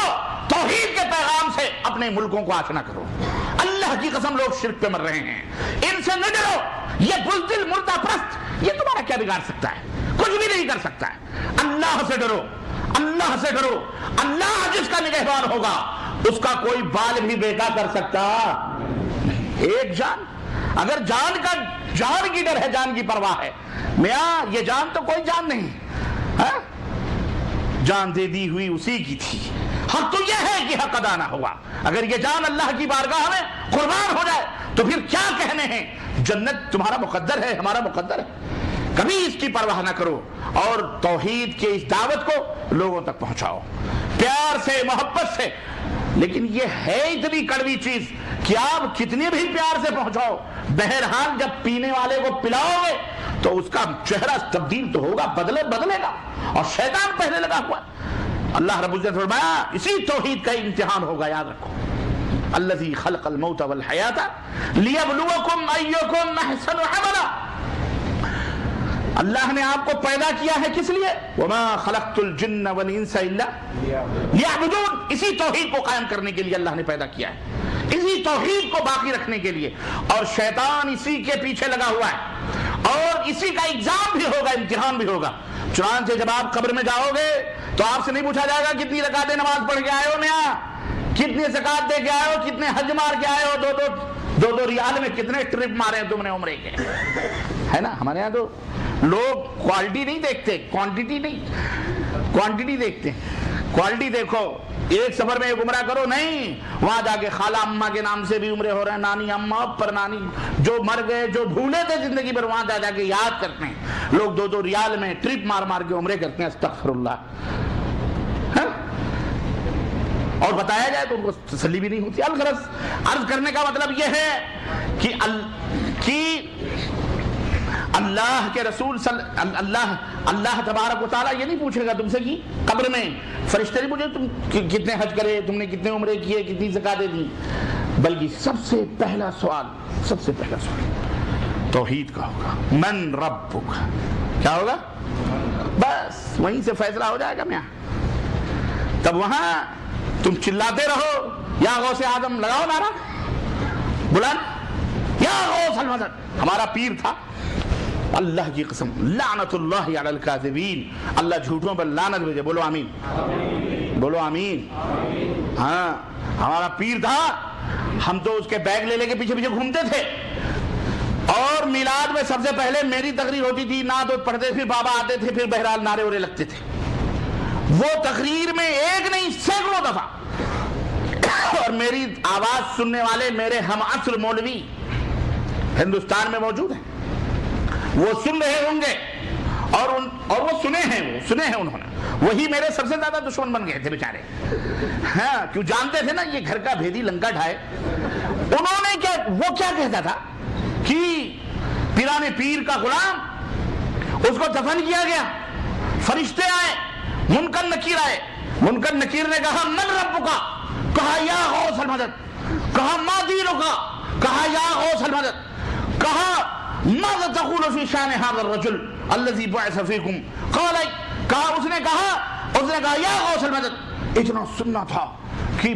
توحید کے پیغام سے اپنے ملکوں کو آشنا کرو۔ اللہ کی قسم لوگ شرک پہ مر رہے ہیں، ان سے نہ ڈرو، یہ بزدل مردہ پرست یہ تمہارا کیا بگاڑ سکتا ہے؟ کچھ بھی نہیں کر سکتا ہے۔ اللہ سے ڈرو، اللہ سے ڈرو، اللہ جس کا نگہبان ہوگا اس کا کوئی بال بھی بیٹا کر سکتا نہیں۔ ایک جان، اگر جان کی ڈر ہے، جان کی پرواہ ہے، میاں یہ جان تو کوئی جان نہیں، جان دے دی ہوئی اسی کی تھی. حق تو یہ ہے کہ حق ادا نہ ہوا. اگر یہ جان اللہ کی بارگاہ میں قربان ہو جائے تو پھر کیا کہنے ہیں. جنت تمہارا مقدر ہے, ہمارا مقدر ہے. کبھی اس کی پرواہ نہ کرو اور توحید کے اس دعوت کو لوگوں تک پہنچاؤ پیار سے, محبت سے. لیکن یہ ہے اتنی کڑوی چیز کہ آپ کتنے بھی پیار سے پہنچاؤ, بہرحال جب پینے والے کو پلاؤ گے تو اس کا چہرہ تبدیل تو ہوگا, بدلے گا, اور شیطان پہلے لگا ہوا. اللہ رب العزت فرمایا اسی توحید کا امتحان ہوگا, یاد رکھو. الذی خلق الموت والحیات لیبلوکم ایکم احسن عملا. اللہ نے آپ کو پیدا کیا ہے کس لیے؟ وما خلقت الجن والانس الا لیعبدون. اسی توحید کو قائم کرنے کے لیے اللہ نے پیدا کیا ہے, اسی توحید کو باقی رکھنے کے لیے. اور شیطان اسی کے پیچھے لگا ہوا ہے اور اسی کا ایگزام بھی ہوگا, امتحان بھی ہوگا. چنانچہ جب آپ قبر میں جاؤ گے تو آپ سے نہیں پوچھا جائے گا کتنی رکعتیں نماز پڑھ کے آئے ہو میاں, کتنے زکات دے کے آئے ہو, کتنے حج مار کے آئے ہو, دو ریال میں کتنے ٹرپ مارے ہیں تم نے عمرے کے. ہے نا, ہمارے یہاں تو لوگ کوالٹی نہیں دیکھتے, کوانٹٹی نہیں, کوانٹٹی دیکھتے. کوالٹی دیکھو, ایک سفر میں ایک عمرہ کرو نہیں, وہاں جا کے خالہ اماں کے نام سے بھی عمرے ہو رہے ہیں, نانی اماں پر نانی جو مر گئے, جو بھولے تھے زندگی پر, وہاں جا کے یاد کرتے ہیں. لوگ 2 ریال میں ٹرپ مار کے عمرے کرتے ہیں. استغفر اللہ. اور بتایا جائے تو ان کو تسلی بھی نہیں ہوتی. الغرض عرض کرنے کا مطلب یہ ہے کہ اللہ کے رسول اللہ تبارک و تعالیٰ یہ نہیں پوچھے گا تم سے کہ قبر میں فرشتے نہیں پوچھے تم کتنے حج کرے, تم نے کتنے عمرے کیے, کتنی زکاتیں دی, بلکہ سب سے پہلا سوال توحید کا ہوگا. من ربک, کیا ہوگا؟ بس وہیں سے فیصلہ ہو جائے گا. میاں تب وہاں تم چلاتے رہو یا غوث اعظم, لگاؤ نعرہ, بلند یا غوث المدد. ہمارا پیر تھا, اللہ کی قسم, لعنت اللہ علی الکاذبین, اللہ جھوٹوں پر لعنت بھیجے. بولو آمین, بولو آمین. ہاں ہمارا پیر تھا, ہم تو اس کے بیگ لے کے پیچھے گھومتے تھے, اور میلاد میں سب سے پہلے میری تقریر ہوتی تھی, نعت پڑھتے, پھر بابا آتے تھے, پھر بہرحال نعرے وعرے لگتے تھے. وہ تقریر میں ایک نہیں سینکڑوں دفعہ, اور میری آواز سننے والے میرے ہم عصر مولوی ہندوستان میں موجود ہیں, وہ سن رہے ہوں گے, اور وہ سنے ہیں انہوں نے. وہی میرے سب سے زیادہ دشمن بن گئے تھے بیچارے. ہاں, کیوں جانتے تھے نا یہ گھر کا بھیدی لنکا ڈھائے. انہوں نے وہ کیا کہتا تھا کہ پیرانے پیر کا غلام, اس کو دفن کیا گیا, فرشتے آئے, منکر نکیر آئے. منکر نکیر نے کہا من ربک, کہا یا غوث المدد, کہا ما دینک, کہا یا غوث المدد, کہا ماذا تقول فی شان هذا الرجل الذي بعث فيكم, کہا اس نے کہا یا غوث المدد. اتنا سننا تھا کہ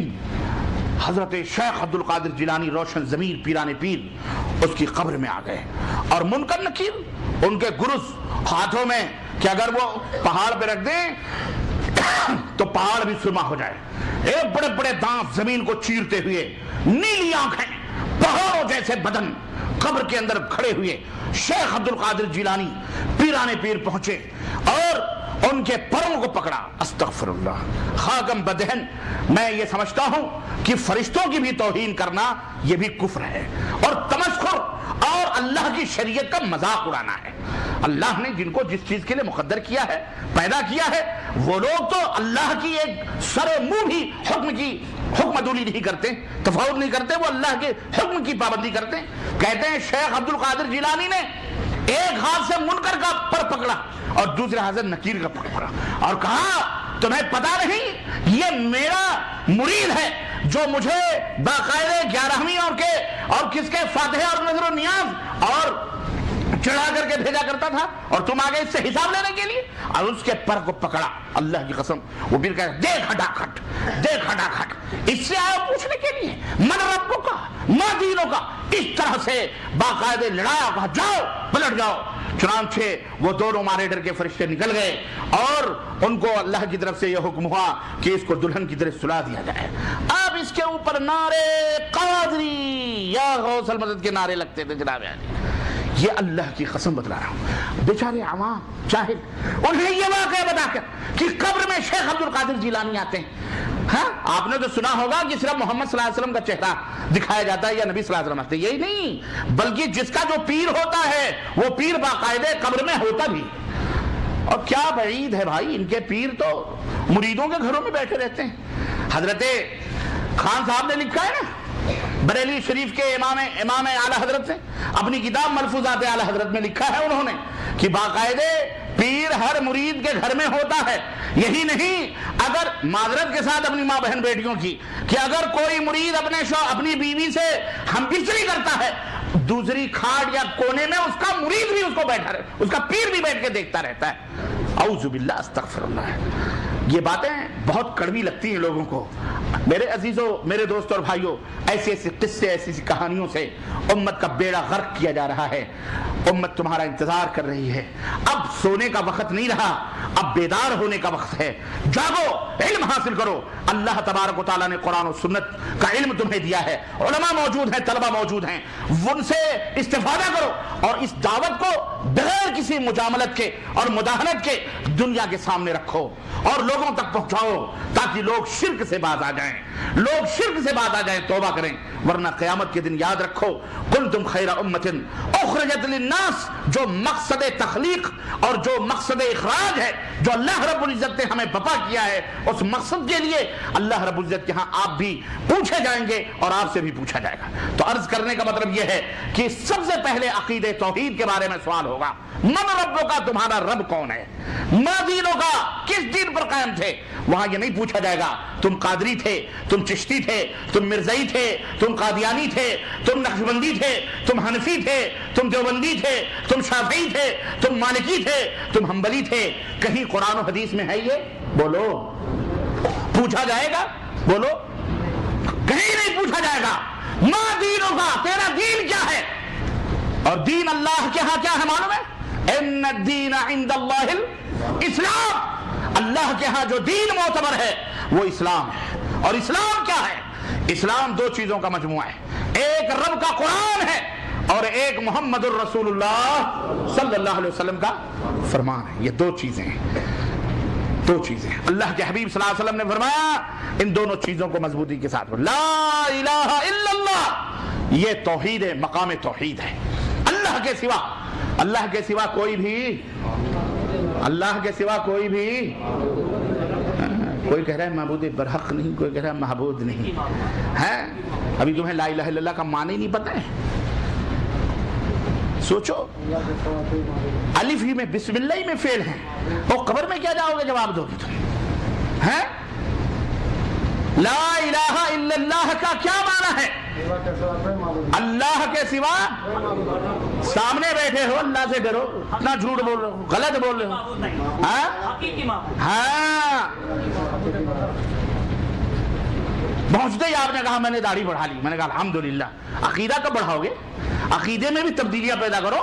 حضرت شیخ عبد القادر جیلانی روشن ضمیر پیرانے پیر اس کی قبر میں آ گئے, اور منکر نکیر ان کے گرز ہاتھوں میں کہ اگر وہ پہاڑ پہ رکھ دیں تو پہاڑ بھی سرما ہو جائے. ایک بڑے بڑے دانت زمین کو چیرتے ہوئے, نیلی آنکھیں, پہاڑوں جیسے بدن, قبر کے اندر کھڑے ہوئے شیخ عبد القادر جیلانی پیرانے پیر پہنچے اور ان کے پروں کو پکڑا. استغفر اللہ, خاکم بدہن. میں یہ سمجھتا ہوں کہ فرشتوں کی بھی توہین کرنا یہ بھی کفر ہے, اور تمسخر اور اللہ کی شریعت کا مذاق اڑانا ہے. اللہ نے جن کو جس چیز کے لیے مقدر کیا ہے, پیدا کیا ہے, وہ لوگ تو اللہ کی ایک سر منہ بھی حکم دولی نہیں کرتے, تفاوت نہیں کرتے, وہ اللہ کے حکم کی پابندی کرتے. کہتے ہیں شیخ عبد القادر جیلانی نے ایک ہاتھ سے منکر کا پر پکڑا اور دوسرے ہاتھ سے نکیر کا پر پکڑا, اور کہا تمہیں پتا نہیں یہ میرا مرید ہے جو مجھے باقاعدہ 11ویں اور کس کے فاتحہ اور نظر و نیاز اور چڑھا کر کے بھیجا کرتا تھا, اور تم آگے اس سے حساب لینے کے لیے. اور اس کے پر کو پکڑا, اللہ کی قسم. وہ پھر کہا دیکھ ہٹا کھٹ, اس سے آیا پوچھنے کے لیے من ربک کا, ما دینک کا. اس طرح سے باقاعدہ لڑایا, کہا جاؤ پلٹ جاؤ. چنانچہ وہ دونوں ماریٹر کے فرشتے نکل گئے, اور ان کو اللہ کی طرف سے یہ حکم ہوا کہ اس کو دلہن کی طرح سلا دیا جائے. اب اس کے اوپر نعرے قادری یا غوث المدد کے نعرے لگتے تھے جناب عالی. یہ اللہ کی قسم بتلا رہا ہوں. بیچارے عوام جاہل انہیں یہ واقعہ بتا کر کہ قبر میں شیخ عبد القادر جیلانی آتے ہیں. ہاں آپ نے تو سنا ہوگا کہ صرف محمد صلی اللہ علیہ وسلم کا چہرہ دکھایا جاتا ہے یا نبی صلی اللہ علیہ وسلم آتے. یہی نہیں بلکہ جس کا جو پیر ہوتا ہے وہ پیر باقاعدہ قبر میں ہوتا بھی. اور کیا بعید ہے بھائی, ان کے پیر تو مریدوں کے گھروں میں بیٹھے رہتے ہیں. حضرت خان صاحب نے لکھا ہے نا بریلی شریف کے امام اعلی حضرت سے اپنی کتاب ملفوظات اعلی حضرت میں لکھا ہے انہوں نے کہ باقاعدہ پیر ہر مرید کے گھر میں ہوتا ہے. یہی نہیں, اگر معذرت کے ساتھ اپنی ماں بہن بیٹیوں کی کہ اگر کوئی مرید اپنی بیوی سے ہم بستری کرتا ہے دوسری کھاٹ یا کونے میں اس کا مرید بھی اس کو بیٹھا رہے, اس کا پیر بھی بیٹھ کے دیکھتا رہتا ہے. اعوذ باللہ استغفر اللہ. یہ باتیں بہت کڑوی لگتی ہیں لوگوں کو. میرے عزیزوں, میرے دوستوں اور بھائیوں, ایسے ایسے قصے ایسی ایسی کہانیوں سے امت کا بیڑا غرق کیا جا رہا ہے. امت تمہارا انتظار کر رہی ہے. اب سونے کا وقت نہیں رہا, اب بیدار ہونے کا وقت ہے. جاگو, علم حاصل کرو. اللہ تبارک و تعالیٰ نے قرآن و سنت کا علم تمہیں دیا ہے. علماء موجود ہیں, طلبہ موجود ہیں, ان سے استفادہ کرو اور اس دعوت کو بغیر کسی مجاملت کے اور مداہنت کے دنیا کے سامنے رکھو اور لوگوں تک پہنچاؤ تاکہ لوگ شرک سے باز آ جائیں. لوگ شرک سے باز آ جائیں, توبہ کریں, ورنہ قیامت کے دن یاد رکھو کنتم خیر امت اخرجت للناس, جو مقصد تخلیق اور جو مقصد اخراج ہے جو اللہ رب العزت نے ہمیں بپا کیا ہے, اس مقصد کے لیے اللہ رب العزت کے ہاں آپ بھی پوچھے جائیں گے اور آپ سے بھی پوچھا جائے گا. تو عرض کرنے کا مطلب یہ ہے کہ سب سے پہلے عقید توحید کے بارے میں سوال ہوگا. من ربوں کا, تمہارا رب کون ہے؟ ما دینوں کا, کس دین پر قائم تھے؟ وہاں یہ نہیں پوچھا جائے گا تم قادری تھے, تم چشتی تھے, تم مرزائی تھے, تم قادیانی تھے, تم نقشبندی تھے, تم حنفی تھے, تم دیوبندی تھے, تم شافعی تھے, تم مالکی تھے, تم حنبلی تھے. کہیں قرآن و حدیث میں ہے یہ؟ بولو. پوچھا جائے گا؟ بولو. کہیں نہیں پوچھا جائے گا. ما دینوں کا, تیرا دین کیا ہے؟ اور دین اللہ کے ہاں کیا ہے معلوم ہے؟ ان الدین عند اللہ الاسلام. اللہ کے ہاں جو دین معتبر ہے وہ اسلام ہے. اور اسلام کیا ہے؟ اسلام دو چیزوں کا مجموعہ ہے. ایک رب کا قرآن ہے اور ایک محمد الرسول اللہ صلی اللہ علیہ وسلم کا فرمان ہے. یہ دو چیزیں ہیں, دو چیزیں. اللہ کے حبیب صلی اللہ علیہ وسلم نے فرمایا ان دونوں چیزوں کو مضبوطی کے ساتھ لا الہ الا اللہ, یہ توحید ہے, مقام توحید ہے. اللہ کے سوا کوئی بھی, اللہ کے سوا کوئی بھی, کوئی کہہ رہا ہے معبود برحق نہیں, کوئی کہہ رہا ہے معبود نہیں ہے. ابھی تمہیں لا الہ الا اللہ کا معنی نہیں پتہ ہے. سوچو, الف ہی میں بسم اللہ میں فعل ہیں, اور قبر میں کیا جاؤ گے جواب دو گے تم ہیں؟ لا الہ الا اللہ کا کیا معنی ہے؟ اللہ کے سوا. سامنے بیٹھے ہو, اللہ سے ڈرو, اتنا جھوٹ بول رہے ہو, غلط بول رہے ہو. ہاں, پہنچتے ہی آپ نے کہا میں نے داڑھی بڑھا لی. میں نے کہا الحمدللہ. عقیدہ کب بڑھاؤ گے؟ عقیدے میں بھی تبدیلیاں پیدا کرو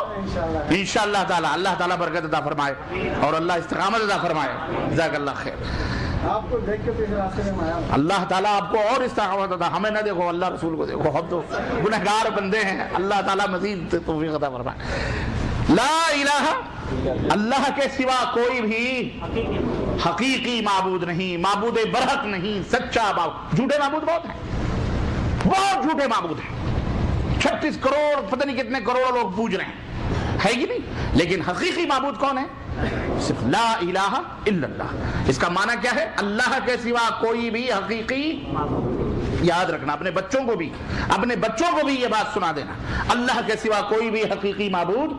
انشاءاللہ تعالی. اللہ تعالیٰ برکت عطا فرمائے اور اللہ استقامت عطا فرمائے. جزاک اللہ خیر. آپ کو دیکھ کے پیچھے راستے میں آیا. اللہ تعالیٰ آپ کو اور استقامت عطا, ہمیں نہ دیکھو, اللہ رسول کو دیکھو. ہم تو گنہگار بندے ہیں, اللہ تعالیٰ مزید توفیق عطا فرمائے. لا الہ, اللہ کے سوا کوئی بھی حقیقی معبود نہیں, معبود برحق نہیں, سچا معبود. جھوٹے معبود بہت ہیں, بہت جھوٹے معبود ہیں. 36 کروڑ پتہ نہیں کتنے کروڑ لوگ پوج رہے ہیں, ہے ہی نہیں. لیکن حقیقی معبود کون ہے؟ صرف لا الہ الا اللہ. اس کا معنی کیا ہے؟ اللہ کے سوا کوئی بھی حقیقی. یاد رکھنا, اپنے بچوں کو بھی یہ بات سنا دینا, اللہ کے سوا کوئی بھی حقیقی معبود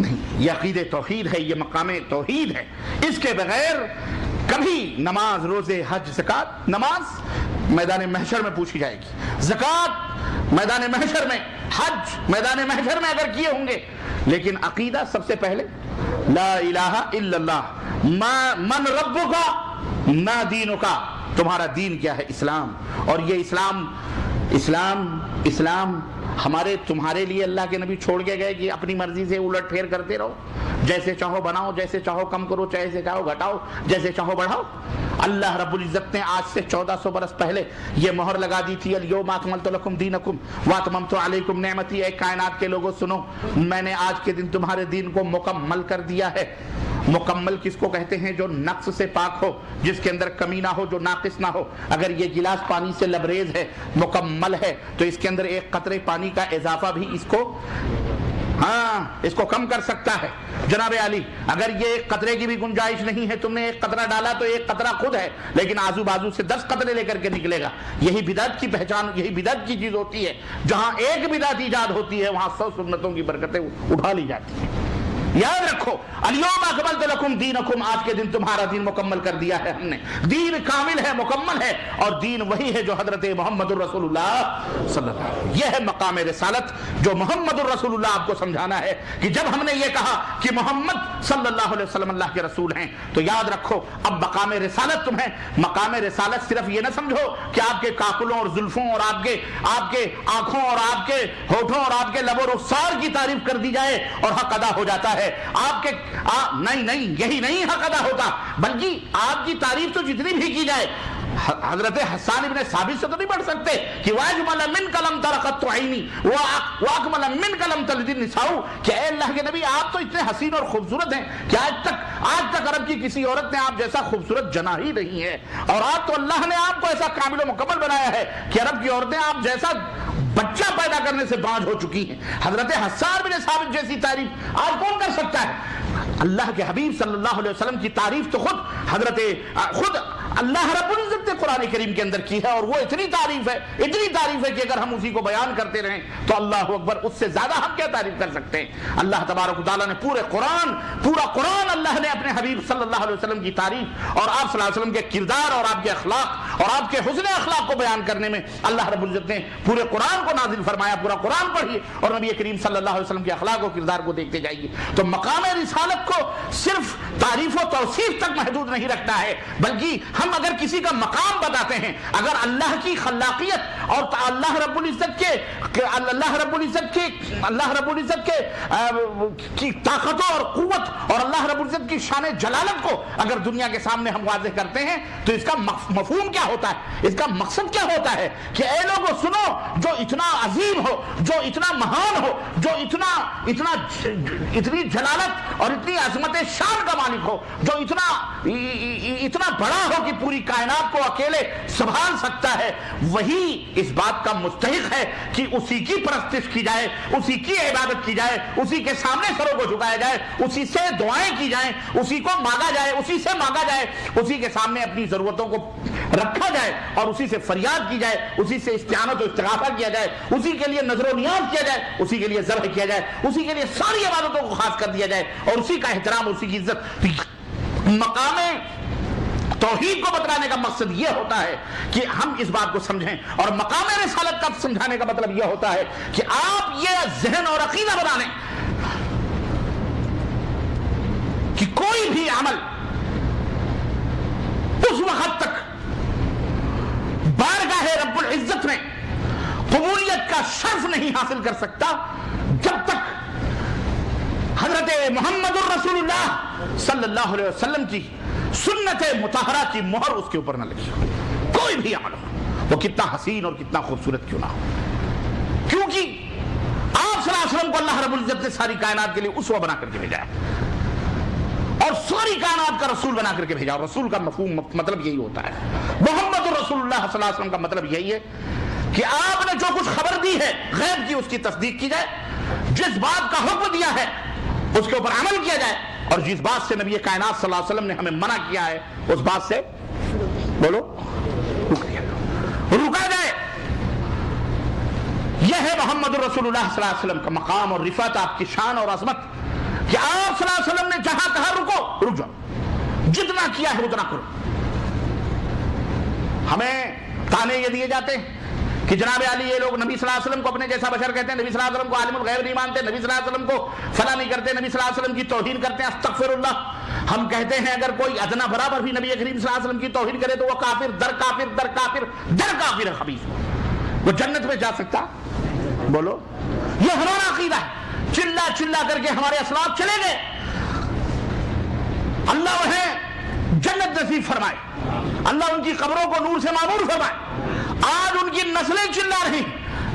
نہیں. یہ عقید توحید ہے, یہ مقام توحید ہے. اس کے بغیر کبھی نماز, روزے, حج, زکات. نماز میدان محشر میں پوچھی جائے گی, زکات میدان محشر میں, حج میدان محشر میں اگر کیے ہوں گے. لیکن عقیدہ سب سے پہلے لا الہ الا اللہ. من ربک, ما دینک, تمہارا دین کیا ہے؟ اسلام. اور یہ اسلام ہمارے تمہارے لیے اللہ کے نبی چھوڑ کے گئے کہ اپنی مرضی سے الٹ پھیر کرتے رہو. جیسے چاہو بناؤ، جیسے چاہو کم کرو، جیسے چاہو گھٹاؤ، جیسے چاہو بڑھاؤ۔ اللہ رب العزت نے آج سے 1400 برس پہلے یہ مہر لگا دی تھی، الیوم اکملت لکم دینکم واتممت علیکم نعمتی۔ اے کائنات کے لوگوں سنو، میں نے آج کے دن تمہارے دین کو مکمل کر دیا ہے۔ مکمل کس کو کہتے ہیں؟ جو نقص سے پاک ہو، جس کے اندر کمی نہ ہو، جو ناقص نہ ہو۔ اگر یہ گلاس پانی سے لبریز ہے، مکمل ہے، تو اس کے اندر ایک قطرے پانی کا اضافہ بھی اس کو کم کر سکتا ہے۔ جناب علی، اگر یہ ایک قطرے کی بھی گنجائش نہیں ہے، تم نے ایک قطرہ ڈالا تو ایک قطرہ خود ہے، لیکن آزو بازو سے 10 قطرے لے کر کے نکلے گا۔ یہی بدعت کی پہچان، یہی بدعت کی چیز ہوتی ہے۔ جہاں ایک بدعت ایجاد ہوتی ہے، وہاں 100 سنتوں کی برکتیں اٹھا لی جاتی ہیں۔ یاد رکھو، الیوم اکملت لکم دینکم، آج کے دن تمہارا دین مکمل کر دیا ہے ہم نے۔ دین کامل ہے، مکمل ہے، اور دین وہی ہے جو حضرت محمد الرسول اللہ صلی اللہ علیہ وسلم۔ یہ ہے مقام رسالت جو محمد الرسول اللہ آپ کو سمجھانا ہے کہ جب ہم نے یہ کہا کہ محمد صلی اللہ علیہ وسلم اللہ کے رسول ہیں، تو یاد رکھو اب مقام رسالت تمہیں، مقام رسالت صرف یہ نہ سمجھو کہ آپ کے کاکلوں اور زلفوں اور آپ کے آنکھوں اور آپ کے ہونٹوں اور آپ کے لب و رخسار کی تعریف کر دی جائے اور حق ادا ہو جاتا ہے۔ آپ کے نہیں، یہی نہیں حق ادا ہوتا، بلکہ آپ کی تعریف تو جتنی بھی کی جائے، حضرت حسان ابن ثابت سے تو نہیں پڑھ سکتے کہ واجمل من کلم ترقت عینی واکمل من کلم تلد النساء، کہ اے اللہ کے نبی آپ تو اتنے حسین اور خوبصورت ہیں کہ آج تک عرب کی کسی عورت نے آپ جیسا خوبصورت جنا ہی نہیں ہے، اور آج تو اللہ نے آپ کو ایسا کامل و مکمل بنایا ہے کہ عرب کی عورتیں آپ جیسا بچہ پیدا کرنے سے باز ہو چکی ہیں۔ حضرت حسان بن ثابت جیسی تعریف آج کون کر سکتا ہے؟ اللہ کے حبیب صلی اللہ علیہ وسلم کی تعریف تو خود اللہ رب العزت نے قرآن کریم کے اندر کی ہے، اور وہ اتنی تعریف ہے کہ اگر ہم اسی کو بیان کرتے رہیں تو اللہ اکبر، اس سے زیادہ ہم کیا تعریف کر سکتے ہیں؟ اللہ تبارک و تعالیٰ نے پورا قرآن اللہ نے اپنے حبیب صلی اللہ علیہ وسلم کی تعریف اور آپ صلی اللہ علیہ وسلم کے کردار اور آپ کے اخلاق اور آپ کے حسن اخلاق کو بیان کرنے میں اللہ رب العزت نے پورے قرآن کو نازل فرمایا۔ پورا قرآن پڑھیے اور نبی کریم صلی اللہ علیہ وسلم کے اخلاق و کردار کو دیکھتے جائیے۔ تو مقام رسالت کو صرف تعریف و توصیف تک محدود نہیں رکھنا ہے، بلکہ ہم اگر کسی کا مقام بتاتے ہیں، اگر اللہ کی خلاقیت اور اللہ رب العزت کی طاقتوں اور قوت اور اللہ رب العزت کی شان جلالت کو اگر دنیا کے سامنے ہم واضح کرتے ہیں، تو اس کا مفہوم کیا ہوتا ہے، اس کا مقصد کیا ہوتا ہے کہ اے لوگوں سنو، جو اتنا عظیم ہو، جو اتنا مہان ہو، جو اتنی جلالت اور اتنی عظمت شان کا مالک ہو، جو اتنا بڑا ہو کہ پوری کائنات کو اکیلے سنبھال سکتا ہے، وہی اس بات کا مستحق ہے کہ اسی کی پرستش کی جائے، اسی کی عبادت کی جائے، اسی کے سامنے سروں کو جھکایا جائے، اسی سے دعائیں کی جائیں، اسی کو مانگا جائے، اسی سے مانگا جائے، اسی کے سامنے اپنی ضرورتوں کو رکھا جائے اور اسی سے فریاد کی جائے، اسی سے استعانت و استغاثہ کیا جائے، اسی کے لیے نظر و نیاز کیا جائے، اسی کے لیے ذبح کیا جائے، اسی کے لیے ساری عبادتوں کو خاص کر دیا جائے، اور اسی کا احترام، اسی کی عزت۔ مقام توحید کو بتلانے کا مقصد یہ ہوتا ہے کہ ہم اس بات کو سمجھیں، اور مقام رسالت کا سمجھانے کا مطلب یہ ہوتا ہے کہ آپ یہ ذہن اور عقیدہ بنا لیں کہ کوئی بھی عمل اس وقت تک بارگاہ رب العزت میں قبولیت کا شرف نہیں حاصل کر سکتا جب تک حضرت محمد الرسول اللہ صلی اللہ علیہ وسلم کی سنت مطہرہ کی مہر اس کے اوپر نہ لگی ہو۔ کوئی بھی عمل ہو، وہ کتنا حسین اور کتنا خوبصورت کیوں نہ ہو، کیونکہ آپ صلی اللہ علیہ وسلم کو اللہ رب العزت نے ساری کائنات کے لیے اسوہ بنا کر کے بھیجا ہے اور ساری کائنات کا رسول بنا کر کے بھیجا، اور رسول کا مفہوم مطلب یہی ہوتا ہے۔ محمد الرسول اللہ صلی اللہ علیہ وسلم کا مطلب یہی ہے کہ آپ نے جو کچھ خبر دی ہے غیب کی، اس کی تصدیق کی جائے، جس بات کا حکم دیا ہے اس کے اوپر عمل کیا جائے، اور جس بات سے نبی کائنات صلی اللہ علیہ وسلم نے ہمیں منع کیا ہے اس بات سے رکا جائے۔ یہ ہے محمد الرسول اللہ صلی اللہ علیہ وسلم کا مقام اور رفعت، آپ کی شان اور عظمت، کہ آپ صلی اللہ علیہ وسلم نے جہاں کہا رکو، رک جاؤ، جتنا کیا ہے اتنا کرو۔ ہمیں تانے یہ دیے جاتے ہیں کہ جناب علی یہ لوگ نبی صلی اللہ علیہ وسلم کو اپنے جیسا بشر کہتے ہیں، نبی صلی اللہ علیہ وسلم کو عالم الغیب نہیں مانتے، نبی صلی اللہ علیہ وسلم کو فلاں نہیں کرتے، نبی صلی اللہ علیہ وسلم کی توہین کرتے ہیں، استغفر اللہ۔ ہم کہتے ہیں اگر کوئی ادنا برابر بھی نبی کریم صلی اللہ علیہ وسلم کی توہین کرے تو وہ کافر در کافر در کافر در کافر ہے، خبیث، وہ جنت میں جا سکتا؟ بولو، یہ ہمارا عقیدہ ہے۔ چلا چلا کر کے ہمارے اسلاف چلے گئے، اللہ انہیں جنت نصیب فرمائے، اللہ ان کی قبروں کو نور سے معمور فرمائے۔ آج ان کی نسلیں چلا رہی،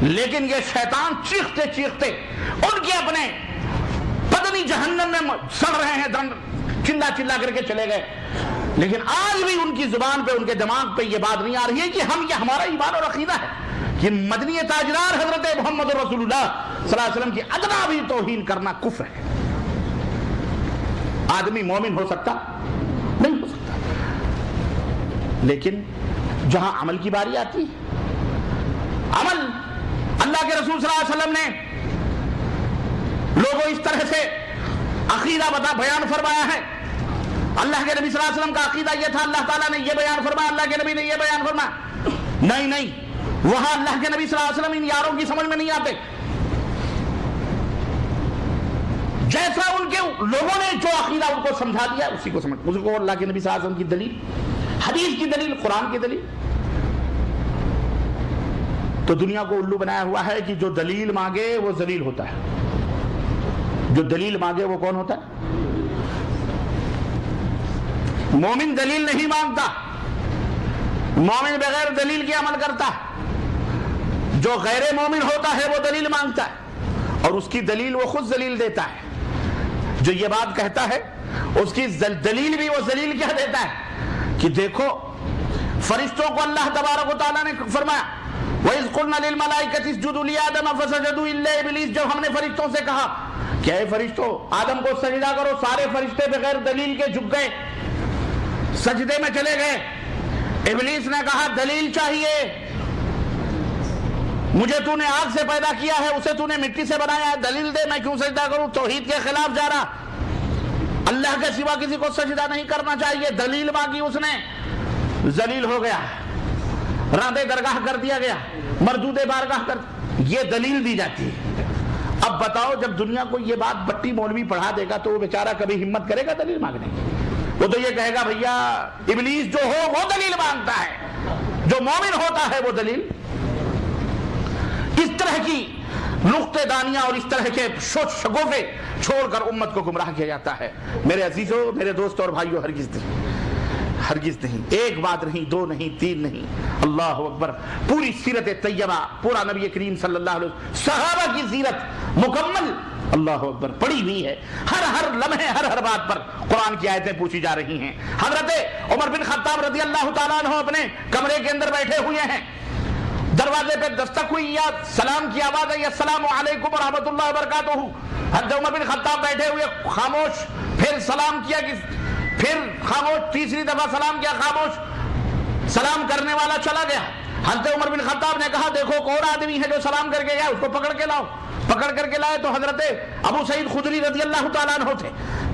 لیکن یہ شیطان چیختے چیختے ان کے اپنے پتنی جہنم میں سڑ رہے ہیں، چلا چلا کر کے چلے گئے، لیکن آج بھی ان کی زبان پہ، ان کے دماغ پہ یہ بات نہیں آ رہی ہے کہ یہ ہمارا ایمان اور عقیدہ ہے کہ مدنی تاجدار حضرت محمد رسول اللہ صلی اللہ علیہ وسلم کی ادنا بھی توہین کرنا کفر ہے۔ آدمی مومن ہو سکتا نہیں ہو سکتا، لیکن جہاں عمل کی باری آتی ہے، عمل اللہ کے رسول صلی اللہ علیہ وسلم نے لوگوں اس طرح سے عقیدہ بیان فرمایا ہے۔ اللہ کے نبی صلی اللہ علیہ وسلم کا عقیدہ یہ تھا، اللہ تعالیٰ نے یہ بیان فرمایا، اللہ کے نبی نے یہ بیان فرمایا، نہیں، وہاں اللہ کے نبی صلی اللہ علیہ وسلم ان یاروں کی سمجھ میں نہیں آتے۔ جیسا ان کے لوگوں نے جو عقیدہ ان کو سمجھا دیا اسی کو سمجھ، اس کو اللہ کے نبی صلی اللہ علیہ وسلم کی دلیل، حدیث کی دلیل، قرآن کی دلیل۔ تو دنیا کو الو بنایا ہوا ہے کہ جو دلیل مانگے وہ ذلیل ہوتا ہے، جو دلیل مانگے وہ کون ہوتا ہے؟ مومن دلیل نہیں مانگتا، مومن بغیر دلیل کے عمل کرتا ہے، جو غیر مومن ہوتا ہے وہ دلیل مانگتا ہے اور اس کی دلیل وہ خود ذلیل دیتا ہے۔ جو یہ بات کہتا ہے اس کی دلیل بھی وہ ذلیل کیا دیتا ہے کہ دیکھو فرشتوں کو اللہ تبارک و تعالیٰ نے فرمایا وَإِذْ قُلْنَا لِلْمَلَائِكَةِ اسْجُدُوا لِآدَمَ فَسَجَدُوا إِلَّا إِبْلِيسَ، جب ہم نے فرشتوں سے کہا کہ اے فرشتوں آدم کو سجدہ کرو، سارے فرشتے بغیر دلیل کے جھک گئے، سجدے میں چلے گئے۔ ابلیس نے کہا دلیل چاہیے، مجھے تو نے آگ سے پیدا کیا ہے، اسے تو نے مٹی سے بنایا ہے، دلیل دے، میں کیوں سجدہ کروں؟ توحید کے خلاف جا رہا، اللہ کے سوا کسی کو سجدہ نہیں کرنا چاہیے، دلیل مانگی اس نے، ذلیل ہو گیا، راندے درگاہ کر دیا گیا، مردود بارگاہ کر، یہ دلیل دی جاتی ہے۔ اب بتاؤ جب دنیا کو یہ بات بٹی مولوی پڑھا دے گا تو وہ بیچارہ کبھی ہمت کرے گا دلیل مانگنے کی؟ وہ تو یہ کہے گا بھیا ابلیس جو ہو وہ دلیل مانگتا ہے، جو مومن ہوتا ہے وہ دلیل۔ اس طرح کی نقطہ دانیاں اور اس طرح کے شگوفے چھوڑ کر امت کو گمراہ کیا جاتا ہے۔ میرے عزیزوں، میرے دوستوں اور بھائیوں، ہرگز نہیں، ایک بات نہیں، دو نہیں، تین نہیں، اللہ اکبر، پوری سیرت طیبہ، پورا نبی کریم صلی اللہ علیہ وسلم، صحابہ کی سیرت مکمل، اللہ اکبر، پڑی ہوئی ہے، ہر لمحے ہر بات پر قرآن کی آیتیں پوچھی جا رہی ہیں۔ حضرت عمر بن خطاب رضی اللہ تعالیٰ عنہ اپنے کمرے کے اندر بیٹھے ہوئے ہیں، دروازے پہ دستک ہوئی یا سلام کی آواز ہے، السلام علیکم ورحمۃ اللہ وبرکاتہ، حضرت عمر بن خطاب بیٹھے ہوئے خاموش، پھر سلام کیا، پھر خاموش، تیسری دفعہ سلام کیا، خاموش، سلام کرنے والا چلا گیا۔ حضرت عمر بن خطاب نے کہا دیکھو کون آدمی ہے جو سلام کر کے گیا، اس کو پکڑ کے لاؤ۔ پکڑ کر کے لائے تو حضرت ابو سعید خدری رضی اللہ تعالیٰ عنہ تھے۔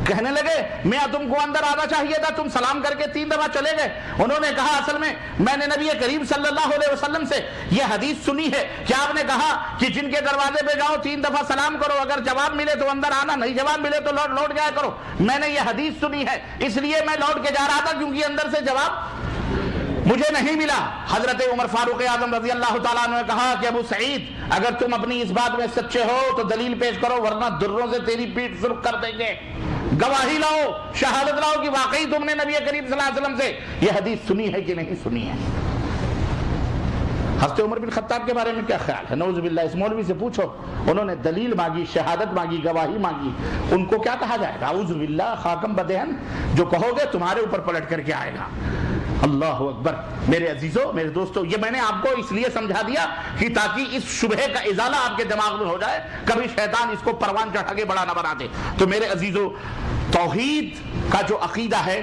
کہنے لگے میاں تم کو اندر آنا چاہیے تھا، تم سلام کر کے 3 دفعہ چلے گئے۔ انہوں نے کہا اصل میں نے نبی کریم صلی اللہ علیہ وسلم سے یہ حدیث سنی ہے کہ آپ نے کہا کہ جن کے دروازے پہ جاؤ 3 دفعہ سلام کرو، اگر جواب ملے تو اندر آنا، نہیں جواب ملے تو لوٹ جایا کرو۔ میں نے یہ حدیث سنی ہے اس لیے میں لوٹ کے جا رہا تھا کیونکہ اندر سے جواب مجھے نہیں ملا۔ حضرت عمر فاروق اعظم رضی اللہ تعالیٰ عنہ نے کہا کہ ابو سعید اگر تم اپنی اس بات میں سچے ہو تو دلیل پیش کرو ورنہ دروں سے تیری پیٹھ سرخ کر دیں گے، گواہی لاؤ، شہادت لاؤ کہ واقعی تم نے نبی کریم صلی اللہ علیہ وسلم سے یہ حدیث سنی ہے کہ نہیں سنی ہے۔ حضرت عمر بن خطاب کے بارے میں کیا خیال ہے؟ نعوذ باللہ، اس مولوی سے پوچھو، انہوں نے دلیل مانگی، شہادت مانگی، گواہی مانگی، ان کو کیا کہا جائے گا؟ اعوذ باللہ، خاکم بدہن، جو کہو گے تمہارے اوپر پلٹ کر کے آئے گا۔ اللہ اکبر۔ میرے عزیزوں، میرے دوستوں، یہ میں نے آپ کو اس لیے سمجھا دیا کہ تاکہ اس شبہ کا ازالہ آپ کے دماغ میں ہو جائے، کبھی شیطان اس کو پروان چڑھا کے بڑا نہ بنا دے۔ تو میرے عزیزوں، توحید کا جو عقیدہ ہے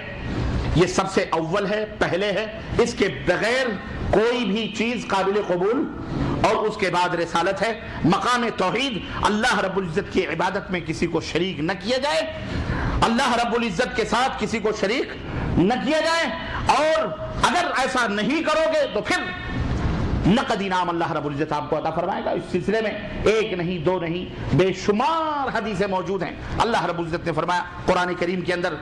یہ سب سے اول ہے، پہلے ہے، اس کے بغیر کوئی بھی چیز قابل قبول، اور اس کے بعد رسالت ہے۔ مقام توحید، اللہ رب العزت کی عبادت میں کسی کو شریک نہ کیا جائے، اللہ رب العزت کے ساتھ کسی کو شریک نہ کیا جائے، اور اگر ایسا نہیں کرو گے تو پھر نقد انعام اللہ رب العزت آپ کو عطا فرمائے گا۔ اس سلسلے میں ایک نہیں، دو نہیں، بے شمار حدیثیں موجود ہیں۔ اللہ رب العزت نے فرمایا قرآن کریم کے اندر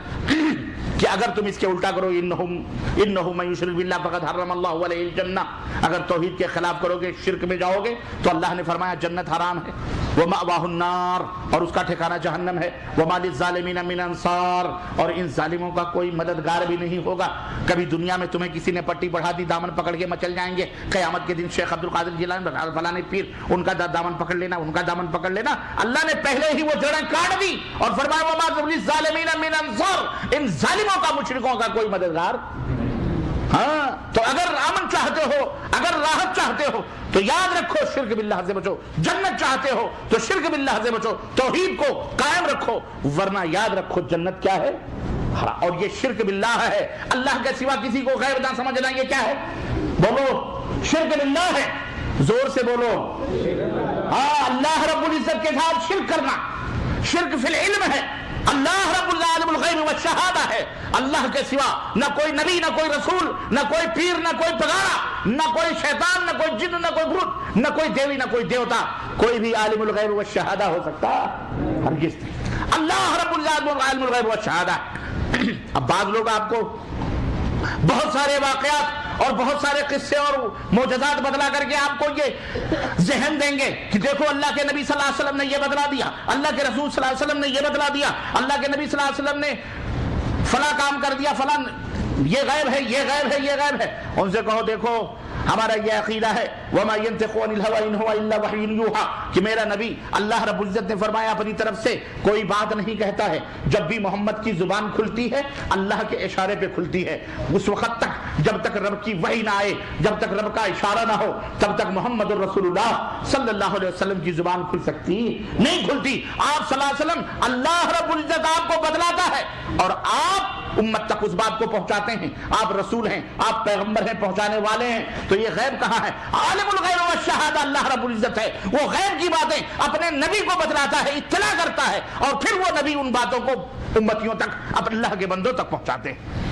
کہ اگر تم اس کے الٹا کرو انہو من یشرک باللہ فقد حرم اللہ علیہ الجنہ، اگر توحید کے خلاف کرو گے، شرک میں جاؤ گے تو اللہ نے فرمایا جنت حرام ہے، ومأواہ النار، اور اس کا ٹھکانہ جہنم ہے، وما للظالمین من انصار، اور ان ظالموں کا کوئی مددگار بھی نہیں ہوگا۔ کبھی دنیا میں تمہیں کسی نے پٹی بڑھا دی، دامن پکڑ کے مچل جائیں گے، قیامت کے دن شیخ عبد القادر جیلانی فلانے پیر، ان کا دامن پکڑ لینا، ان کا دامن پکڑ لینا، اللہ نے پہلے ہی وہ جڑیں کاٹ دی اور فرمایا وما للظالمین من انصار، ان ظالموں کا، مشرکوں کا کوئی مددگار۔ ہاں تو اگر امن چاہتے ہو، اگر راحت چاہتے ہو تو یاد رکھو شرک باللہ سے بچو، جنت چاہتے ہو تو شرک باللہ سے بچو، توحید کو قائم رکھو، ورنہ یاد رکھو جنت کیا ہے؟ اور یہ شرک باللہ ہے، اللہ کے سوا کسی کو غیر نہ سمجھنا، یہ کیا ہے؟ بولو، شرک باللہ ہے، زور سے بولو۔ ہاں، اللہ رب العزت کے ساتھ شرک کرنا، شرک فی العلم ہے، اللہ رب العالم الغیب والشہادہ ہے، اللہ کے سوا نہ کوئی نبی، نہ کوئی رسول، نہ کوئی پیر، نہ کوئی پگارا، نہ کوئی شیطان، نہ کوئی جن، نہ کوئی بھوت، نہ کوئی دیوی، نہ کوئی دیوتا، کوئی بھی عالم الغیب والشہادہ ہو سکتا ہرگز نہیں، اللہ رب العالم الغیب والشہادہ۔ اب بعض لوگ آپ کو بہت سارے واقعات اور بہت سارے قصے اور معجزات بدلا کر کے آپ کو یہ ذہن دیں گے کہ دیکھو اللہ کے نبی صلی اللہ علیہ وسلم نے یہ بدلا دیا، اللہ کے رسول صلی اللہ علیہ وسلم نے یہ بدلا دیا، اللہ کے نبی صلی اللہ علیہ وسلم نے فلاں کام کر دیا، فلاں، یہ غیب ہے، یہ غیب ہے، یہ غیب ہے۔ ان سے کہو دیکھو ہمارا یہ عقیدہ ہے وما ينطق عن الهوى ان هو الا وحي يوحى، کہ میرا نبی اللہ رب العزت نے فرمایا اپنی طرف سے کوئی بات نہیں کہتا ہے، جب بھی محمد کی زبان کھلتی ہے اللہ کے اشارے پہ کھلتی ہے، اس وقت تک جب تک رب کی وحی نہ آئے، جب تک رب کا اشارہ نہ ہو، تب تک محمد الرسول اللہ صلی اللہ علیہ وسلم کی زبان کھل سکتی نہیں کھلتی۔ آپ صلی اللہ علیہ وسلم، اللہ رب العزت آپ کو بدلاتا ہے اور آپ امت تک اس بات کو پہنچاتے ہیں، آپ رسول ہیں، آپ پیغمبر ہیں، پہنچانے والے ہیں، تو یہ غیب کہاں ہے؟ عالم الغیب والشہادہ اللہ رب العزت ہے، وہ غیب کی باتیں اپنے نبی کو بتلاتا ہے، اطلاع کرتا ہے، اور پھر وہ نبی ان باتوں کو امتیوں تک، اب اللہ کے بندوں تک پہنچاتے ہیں۔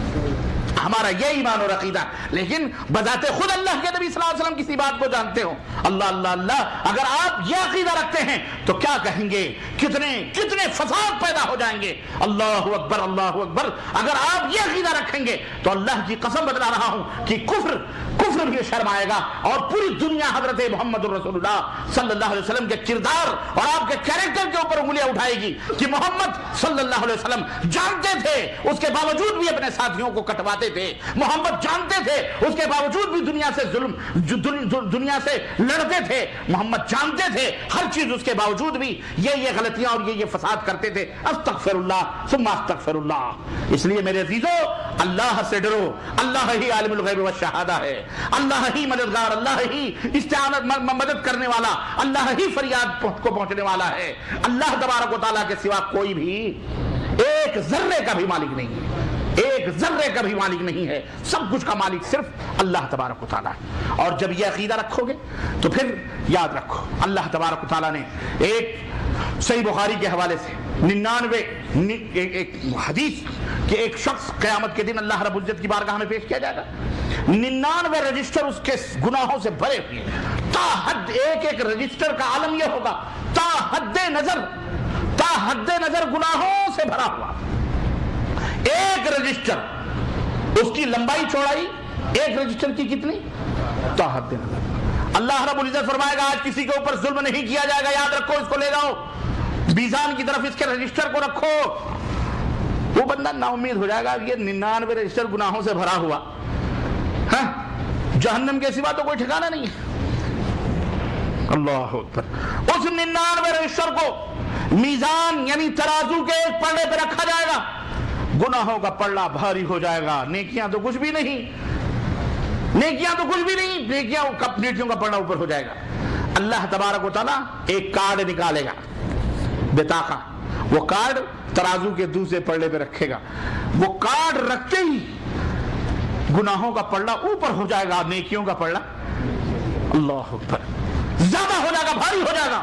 ہمارا یہ ایمان اور عقیدہ، لیکن بذات خود اللہ کے نبی صلی اللہ علیہ وسلم کسی بات کو جانتے ہو، اللہ اللہ اللہ، اگر آپ یہ عقیدہ رکھتے ہیں تو کیا کہیں گے، کتنے فساد پیدا ہو جائیں گے، اللہ اکبر اللہ اکبر۔ اگر آپ یہ عقیدہ رکھیں گے تو اللہ کی قسم بتلا رہا ہوں کہ کفر بھی شرم آئے گا، اور پوری دنیا حضرت محمد الرسول اللہ صلی اللہ علیہ وسلم کے کردار اور آپ کے کیریکٹر کے اوپر انگلیاں اٹھائے گی کہ محمد صلی اللہ علیہ وسلم جانتے تھے، اس کے باوجود بھی اپنے ساتھیوں کو کٹواتے تھے، محمد جانتے تھے، اس کے باوجود بھی دنیا سے ظلم، دنیا سے لڑتے تھے، محمد جانتے تھے ہر چیز، اس کے باوجود بھی یہ غلطیاں اور یہ فساد کرتے تھے۔ استغفر اللہ ثم استغفر اللہ۔ اس لیے میرے عزیزو، اللہ سے ڈرو، اللہ ہی عالم الغیب والشہادہ ہے، اللہ ہی مددگار، اللہ ہی استعانت مدد کرنے والا، اللہ ہی فریاد کو پہنچنے والا ہے۔ اللہ تبارک و تعالیٰ کے سوا کوئی بھی ایک ذرے کا بھی مالک نہیں ہے، ایک ذرے کا بھی مالک نہیں ہے، سب کچھ کا مالک صرف اللہ تبارک و تعالیٰ ہے۔ اور جب یہ عقیدہ رکھو گے تو پھر یاد رکھو اللہ تبارک و تعالیٰ نے ایک صحیح بخاری کے حوالے سے 99 ایک حدیث کہ ایک شخص قیامت کے دن اللہ رب العزت کی بارگاہ میں پیش کیا جائے گا، 99 رجسٹر اس کے گناہوں سے بھرے ہوئے، تا حد ایک رجسٹر کا عالم یہ ہوگا، تا حد نظر گناہوں سے بھرا ہوا ایک رجسٹر، اس کی لمبائی چوڑائی ایک رجسٹر کی کتنی؟ تا حد نظر۔ اللہ رب العزت فرمائے گا آج کسی کے اوپر ظلم نہیں کیا جائے گا، یاد رکھو، اس کو لے جاؤ میزان کی طرف، اس کے رجسٹر کو رکھو۔ وہ بندہ نا امید ہو جائے گا، یہ 99 رجسٹر گناہوں سے بھرا ہوا، ہاں جہنم کے سوا تو کوئی ٹھکانہ نہیں ہے۔ اللہ اکبر۔ اس 99 رجسٹر کو میزان یعنی ترازو کے ایک پلڑے پہ رکھا جائے گا، گناہوں کا پلڑا بھاری ہو جائے گا، نیکیاں تو کچھ بھی نہیں، نیکیوں کا پلڑا اوپر ہو جائے گا۔ اللہ تبارک و تعالیٰ ایک کارڈ نکالے گا، بطاقہ، وہ کارڈ ترازو کے دوسرے پلڑے پہ رکھے گا، وہ کارڈ رکھتے ہی گناہوں کا پلڑا اوپر ہو جائے گا، نیکیوں کا پلڑا اللہ اکبر زیادہ ہو جائے گا، بھاری ہو جائے گا،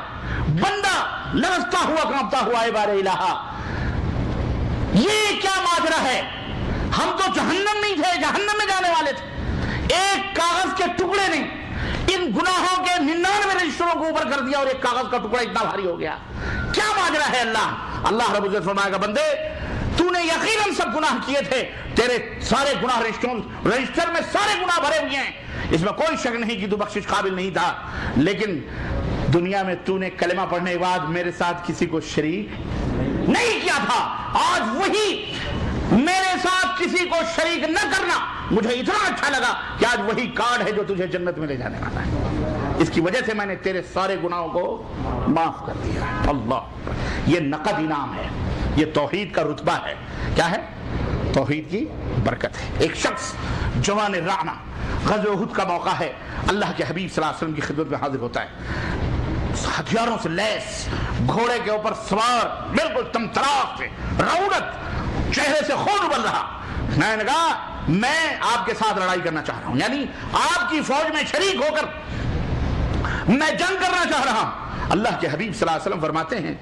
بندہ لرزتا ہوا کانپتا ہوا اے بار الہ، یہ کیا ماجرا ہے؟ ہم تو جہنم نہیں تھے، جہنم میں جانے والے تھے، ایک کاغذ کے ٹکڑے نے ان گناہوں کے 99 رجسٹروں کو اوپر کر دیا اور ایک کاغذ کا ٹکڑا اتنا بھاری ہو گیا، کیا ماجرا ہے؟ اللہ رب العزت فرمائے گا بندے تو نے یقیناً سب گناہ کیے تھے، تیرے سارے گناہ رجسٹر میں سارے گناہ بھرے ہوئے ہیں، اس میں کوئی شک نہیں کہ تو بخشش قابل نہیں تھا، لیکن دنیا میں تو نے کلمہ پڑھنے کے بعد میرے ساتھ کسی کو شریک نہیں کیا تھا، آج وہی میرے ساتھ کسی کو شریک نہ کرنا مجھے اتنا اچھا لگا کہ آج وہی کارڈ ہے جو تجھے جنت میں لے جانے والا ہے، اس کی وجہ سے میں نے تیرے سارے گناہوں کو معاف کر دیا۔ اللہ، یہ نقد انعام ہے، یہ توحید کا رتبہ ہے۔ کیا ہے؟ توحید کی برکت ہے۔ ایک شخص جوان رعنا، غزوہ احد کا موقع ہے، اللہ کے حبیب صلی اللہ علیہ وسلم کی خدمت میں حاضر ہوتا ہے، ہتھیاروں سے لیس، گھوڑے کے اوپر سوار، بالکل تمتراس سے، رعونت، چہرے سے خون ابل رہا۔ میں نے کہا میں آپ کے ساتھ لڑائی کرنا چاہ رہا ہوں، یعنی آپ کی فوج میں شریک ہو کر میں جنگ کرنا چاہ رہا ہوں۔ اللہ کے حبیب صلی اللہ علیہ وسلم فرماتے ہیں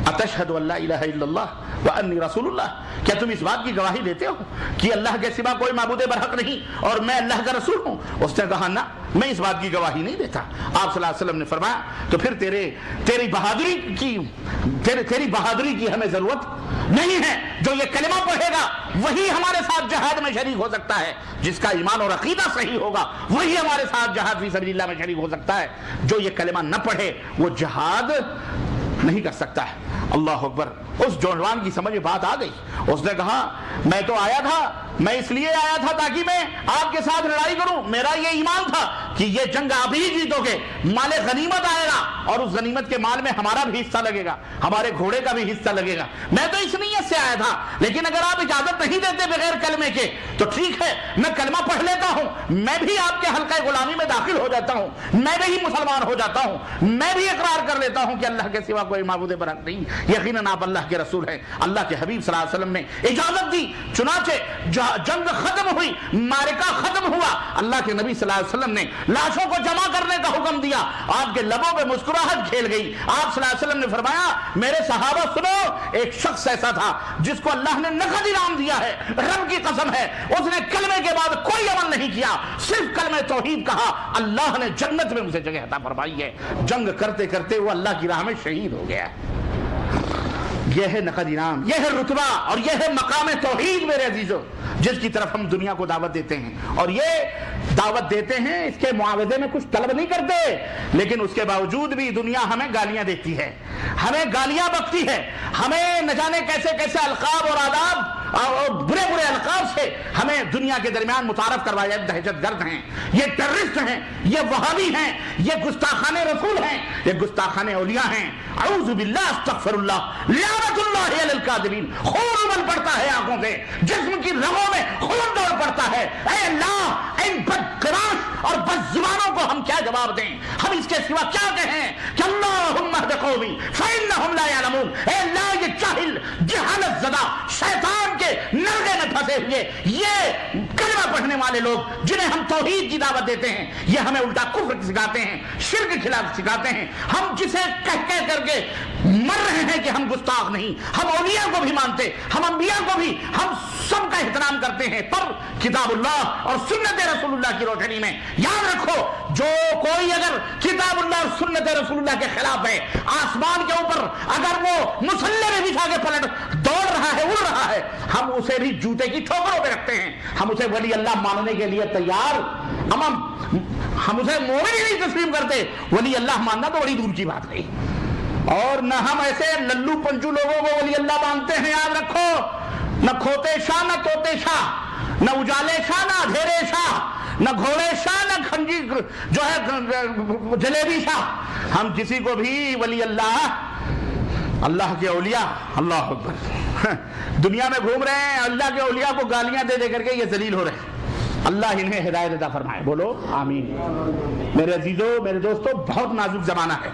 اتشہد ان لا الہ الا اللہ وانی رسول اللہ، کیا تم اس بات کی گواہی دیتے ہو کہ اللہ کے سوا کوئی معبود برحق نہیں اور میں اللہ کا رسول ہوں؟ اس نے کہا نہ، میں اس بات کی گواہی نہیں دیتا۔ آپ صلی اللہ علیہ وسلم نے فرمایا تو پھر تیری بہادری کی ہمیں ضرورت نہیں ہے، جو یہ کلمہ پڑھے گا وہی ہمارے ساتھ جہاد میں شریک ہو سکتا ہے، جس کا ایمان اور عقیدہ صحیح ہوگا وہی ہمارے ساتھ جہاد فی سبیل اللہ میں شریک ہو سکتا ہے، جو یہ کلمہ نہ پڑھے وہ جہاد نہیں کر سکتا ہے۔ اللہ اکبر، اس جوان کی سمجھ میں بات آ گئی، اس نے کہا میں تو آیا تھا، میں اس لیے آیا تھا تاکہ میں آپ کے ساتھ لڑائی کروں، میرا یہ ایمان تھا کہ یہ جنگ آپ ہی جیتو گے، مال غنیمت آئے گا اور اس غنیمت کے مال میں ہمارا بھی حصہ لگے گا، ہمارے گھوڑے کا بھی حصہ لگے گا، میں تو اس نیت سے آیا تھا، لیکن اگر آپ اجازت نہیں دیتے بغیر کلمے کے تو ٹھیک ہے، میں کلمہ پڑھ لیتا ہوں، میں بھی آپ کے حلقہ غلامی میں داخل ہو جاتا ہوں، میں بھی مسلمان ہو جاتا ہوں، میں بھی اقرار کر لیتا ہوں کہ اللہ کے سوا کوئی معبود برحق نہیں، یقیناً آپ اللہ کے رسول ہیں۔ اللہ کے حبیب صلی اللہ علیہ وسلم نے اجازت دی، چنانچہ جنگ ختم ہوئی، معرکہ ختم ہوا، اللہ کے نبی صلی اللہ علیہ وسلم نے لاشوں کو جمع کرنے کا حکم دیا، آپ کے لبوں پہ مسکراہٹ کھیل گئی۔ آپ صلی اللہ علیہ وسلم نے فرمایا میرے صحابہ سنو، ایک شخص ایسا تھا جس کو اللہ نے نقد انعام دیا ہے، رب کی قسم ہے اس نے کلمے کے بعد کوئی عمل نہیں کیا، صرف کلمہ توحید کہا، اللہ نے جنت میں مجھے جگہ عطا فرمائی ہے۔ جنگ کرتے کرتے وہ اللہ کی راہ میں شہید ہو گیا۔ یہ ہے نقد انعام، یہ ہے رتبہ اور یہ ہے مقام توحید میرے عزیزو، جس کی طرف ہم دنیا کو دعوت دیتے ہیں، اور یہ دعوت دیتے ہیں، اس کے معاوضے میں کچھ طلب نہیں کرتے، لیکن اس کے باوجود بھی دنیا ہمیں گالیاں دیتی ہے، ہمیں گالیاں بکتی ہے، ہمیں نہ جانے کیسے کیسے القاب اور آداب اور برے برے القاب سے ہمیں دنیا کے درمیان متعارف کروایا، دہشت گرد ہیں، یہ ٹیررسٹ ہیں، یہ وہابی ہیں، یہ گستاخان رسول ہیں، یہ گستاخان اولیاء ہیں، اعوذ باللہ استغفر اللہ، لعنت اللہ علی الکاذبین۔ خون ابل پڑتا ہے آنکھوں سے، جسم کی رگوں میں خون دوڑ پڑتا ہے۔ اے اللہ، ان بدقراش اور بد زبانوں کو ہم کیا جواب دیں؟ ہم اس کے سوا کیا کہیں کہ اللہم اہد قومی فانہم لا یعلمون۔ اے اللہ، یہ جاہل، جہالت زدہ، شیطان کے نرغے میں پھنسے ہوئے یہ کلمہ پڑھنے والے لوگ جنہیں ہم توحید کی دعوت دیتے ہیں، یہ ہمیں الٹا کفر سکھاتے ہیں، شرک کے خلاف سکھاتے ہیں، ہم جسے کہہ کر کے مر رہے ہیں کہ ہم گستاخ نہیں، ہم اولیاء کو بھی مانتے، ہم انبیاء کو بھی، ہم سب کا احترام کرتے ہیں، پر کتاب اللہ اور سنت رسول اللہ کی روشنی میں یاد رکھو، جو کوئی اگر کتاب اللہ اور سنت رسول اللہ کے خلاف ہے، آسمان کے اوپر اگر وہ مسلح میں بچھا کے پلٹ دوڑ رہا ہے، اڑ رہا ہے، ہم اسے بھی جوتے کی ٹھوکروں پہ رکھتے ہیں، ہم اسے ولی اللہ ماننے کے لیے تیار، ہم اسے مومن ہی نہیں تسلیم کرتے، ولی اللہ ماننا تو بڑی دور کی بات نہیں۔ اور نہ ہم ایسے للو پنچو لوگوں کو ولی اللہ مانتے ہیں، یاد رکھو، نہ کھوتے شاہ نہ توتے شاہ، نہ اجالے شاہ نہ اندھیرے شاہ، نہ گھوڑے شاہ نہ کھنجی جو ہے جلیبی شاہ، ہم کسی کو بھی ولی اللہ کے اولیاء، اللہ اکبر، دنیا میں گھوم رہے ہیں، اللہ کے اولیاء کو گالیاں دے دے کر کے یہ ذلیل ہو رہے ہیں، اللہ انہیں ہدایت عطا فرمائے، بولو آمین۔ میرے عزیزو، میرے دوستو، بہت نازک زمانہ ہے،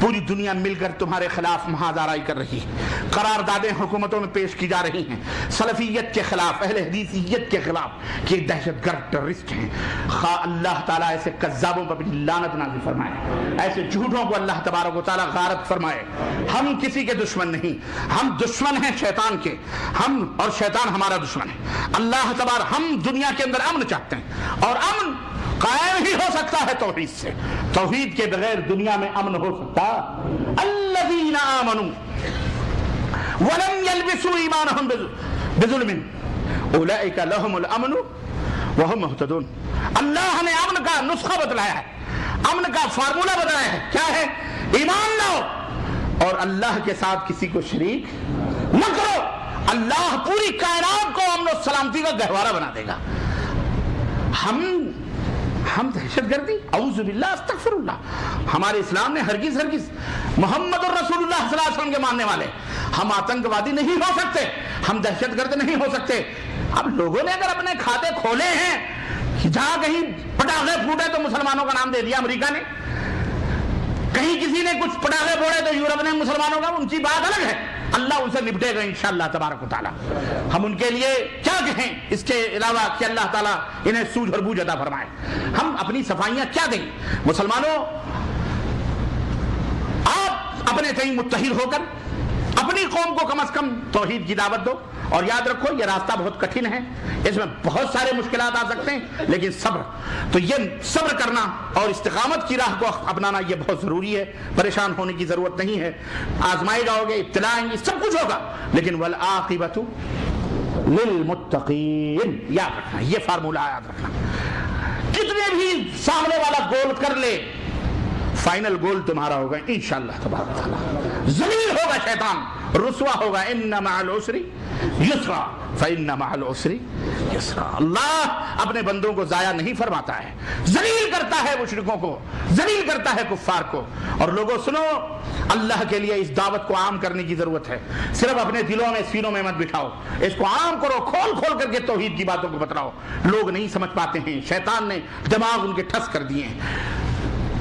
پوری دنیا مل کر تمہارے خلاف محاذرائی کر رہی ہے، قراردادیں حکومتوں میں پیش کی جا رہی ہیں، سلفیت کے خلاف، اہل حدیثیت کے خلاف کہ دہشت گرد ٹیررسٹ ہیں۔ اللہ تعالیٰ ایسے کذابوں پر بھی لعنت نازل فرمائے، ایسے جھوٹوں کو اللہ تبارک و تعالیٰ غارت فرمائے۔ ہم کسی کے دشمن نہیں، ہم دشمن ہیں شیطان کے، ہم اور شیطان ہمارا دشمن ہے۔ اللہ تبارک، ہم دنیا کے اندر امن چاہتے ہیں، اور امن قائم ہی ہو سکتا ہے توحید سے، توحید کے بغیر دنیا میں امن ہو سکتا؟ الذین آمنوا وَلَمْ يَلْبِسُوا إِيمَانَهُمْ بِظُلْمٍ أُولَئِكَ لَهُمُ الْأَمْنُ وَهُمْ مُهْتَدُونَ۔ اللہ نے امن کا نسخہ بتلایا ہے، امن کا فارمولہ بتلایا ہے، کیا ہے؟ ایمان لاؤ اور اللہ کے ساتھ کسی کو شریک نہ کرو، اللہ پوری کائنات کو امن و سلامتی کا گہوارہ بنا دے گا۔ ہم دہشت گردی، اعوذ باللہ استغفر اللہ، ہمارے اسلام نے ہرگز محمد رسول اللہ صلی اللہ علیہ وسلم کے ماننے والے، ہم آتنکوادی نہیں ہو سکتے، ہم دہشت گرد نہیں ہو سکتے۔ اب لوگوں نے اگر اپنے کھاتے کھولے ہیں، جہاں کہیں پٹاخے پھوٹے تو مسلمانوں کا نام دے دیا امریکہ نے، کہیں کسی نے کچھ پٹاخے پھوڑے تو یورپ نے مسلمانوں کا، ان کی بات الگ ہے، اللہ ان سے نپٹے گا انشاءاللہ تبارک و تعالی۔ ہم ان کے لیے کیا کہیں اس کے علاوہ کہ اللہ تعالیٰ انہیں سوجھ اور بوجھ عطا فرمائے؟ ہم اپنی صفائیاں کیا دیں؟ مسلمانوں، آپ اپنے تئیں متحد ہو کر اپنی قوم کو کم از کم توحید کی دعوت دو، اور یاد رکھو یہ راستہ بہت کٹھن ہے، اس میں بہت سارے مشکلات آ سکتے ہیں، لیکن صبر، تو یہ صبر کرنا اور استقامت کی راہ کو اپنانا یہ بہت ضروری ہے۔ پریشان ہونے کی ضرورت نہیں ہے، آزمائے جاؤ گے، ابتلا آئیں گی، سب کچھ ہوگا، لیکن والعاقبۃ للمتقین، یاد رکھنا، یہ فارمولہ یاد رکھنا۔ کتنے بھی سامنے والا گول کر لے، فائنل گول تمہارا ہوگا انشاءاللہ تبارک و تعالی۔ ذلیل ہوگا شیطان، رسوا ہوگا، ان مع العسر یسرا فإن مع العسر یسرا۔ اللہ اپنے بندوں کو ضائع نہیں فرماتا ہے، ذلیل کرتا ہے مشرکوں کو، ذلیل کرتا ہے کفار کو۔ اور لوگوں سنو، اللہ کے لیے اس دعوت کو عام کرنے کی ضرورت ہے، صرف اپنے دلوں میں سینوں میں مت بٹھاؤ، اس کو عام کرو، کھول کھول کر کے توحید کی باتوں کو بتلاؤ۔ لوگ نہیں سمجھ پاتے ہیں، شیطان نے دماغ ان کے ٹھس کر دیے ہیں۔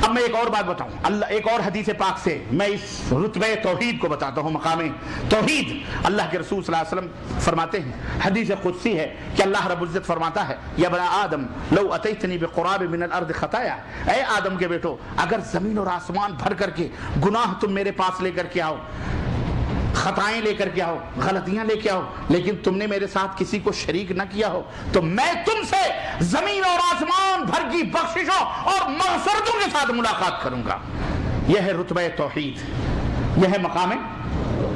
اب میں ایک اور بات بتاؤں، اللہ ایک اور حدیث پاک سے میں اس رتبہ توحید کو بتاتا ہوں، مقام توحید۔ اللہ کے رسول صلی اللہ علیہ وسلم فرماتے ہیں، حدیث قدسی ہے کہ اللہ رب العزت فرماتا ہے، یا بنا آدم لو اتیتنی بقراب من الارض خطایا، اے آدم کے بیٹو اگر زمین اور آسمان بھر کر کے گناہ تم میرے پاس لے کر کے آؤ، خطائیں لے کر کے آؤ، غلطیاں لے کے آؤ، لیکن تم نے میرے ساتھ کسی کو شریک نہ کیا ہو، تو میں تم سے زمین اور آسمان بھر کی بخششوں اور مغفرتوں کے ساتھ ملاقات کروں گا۔ یہ ہے رتبہ توحید، یہ ہے مقام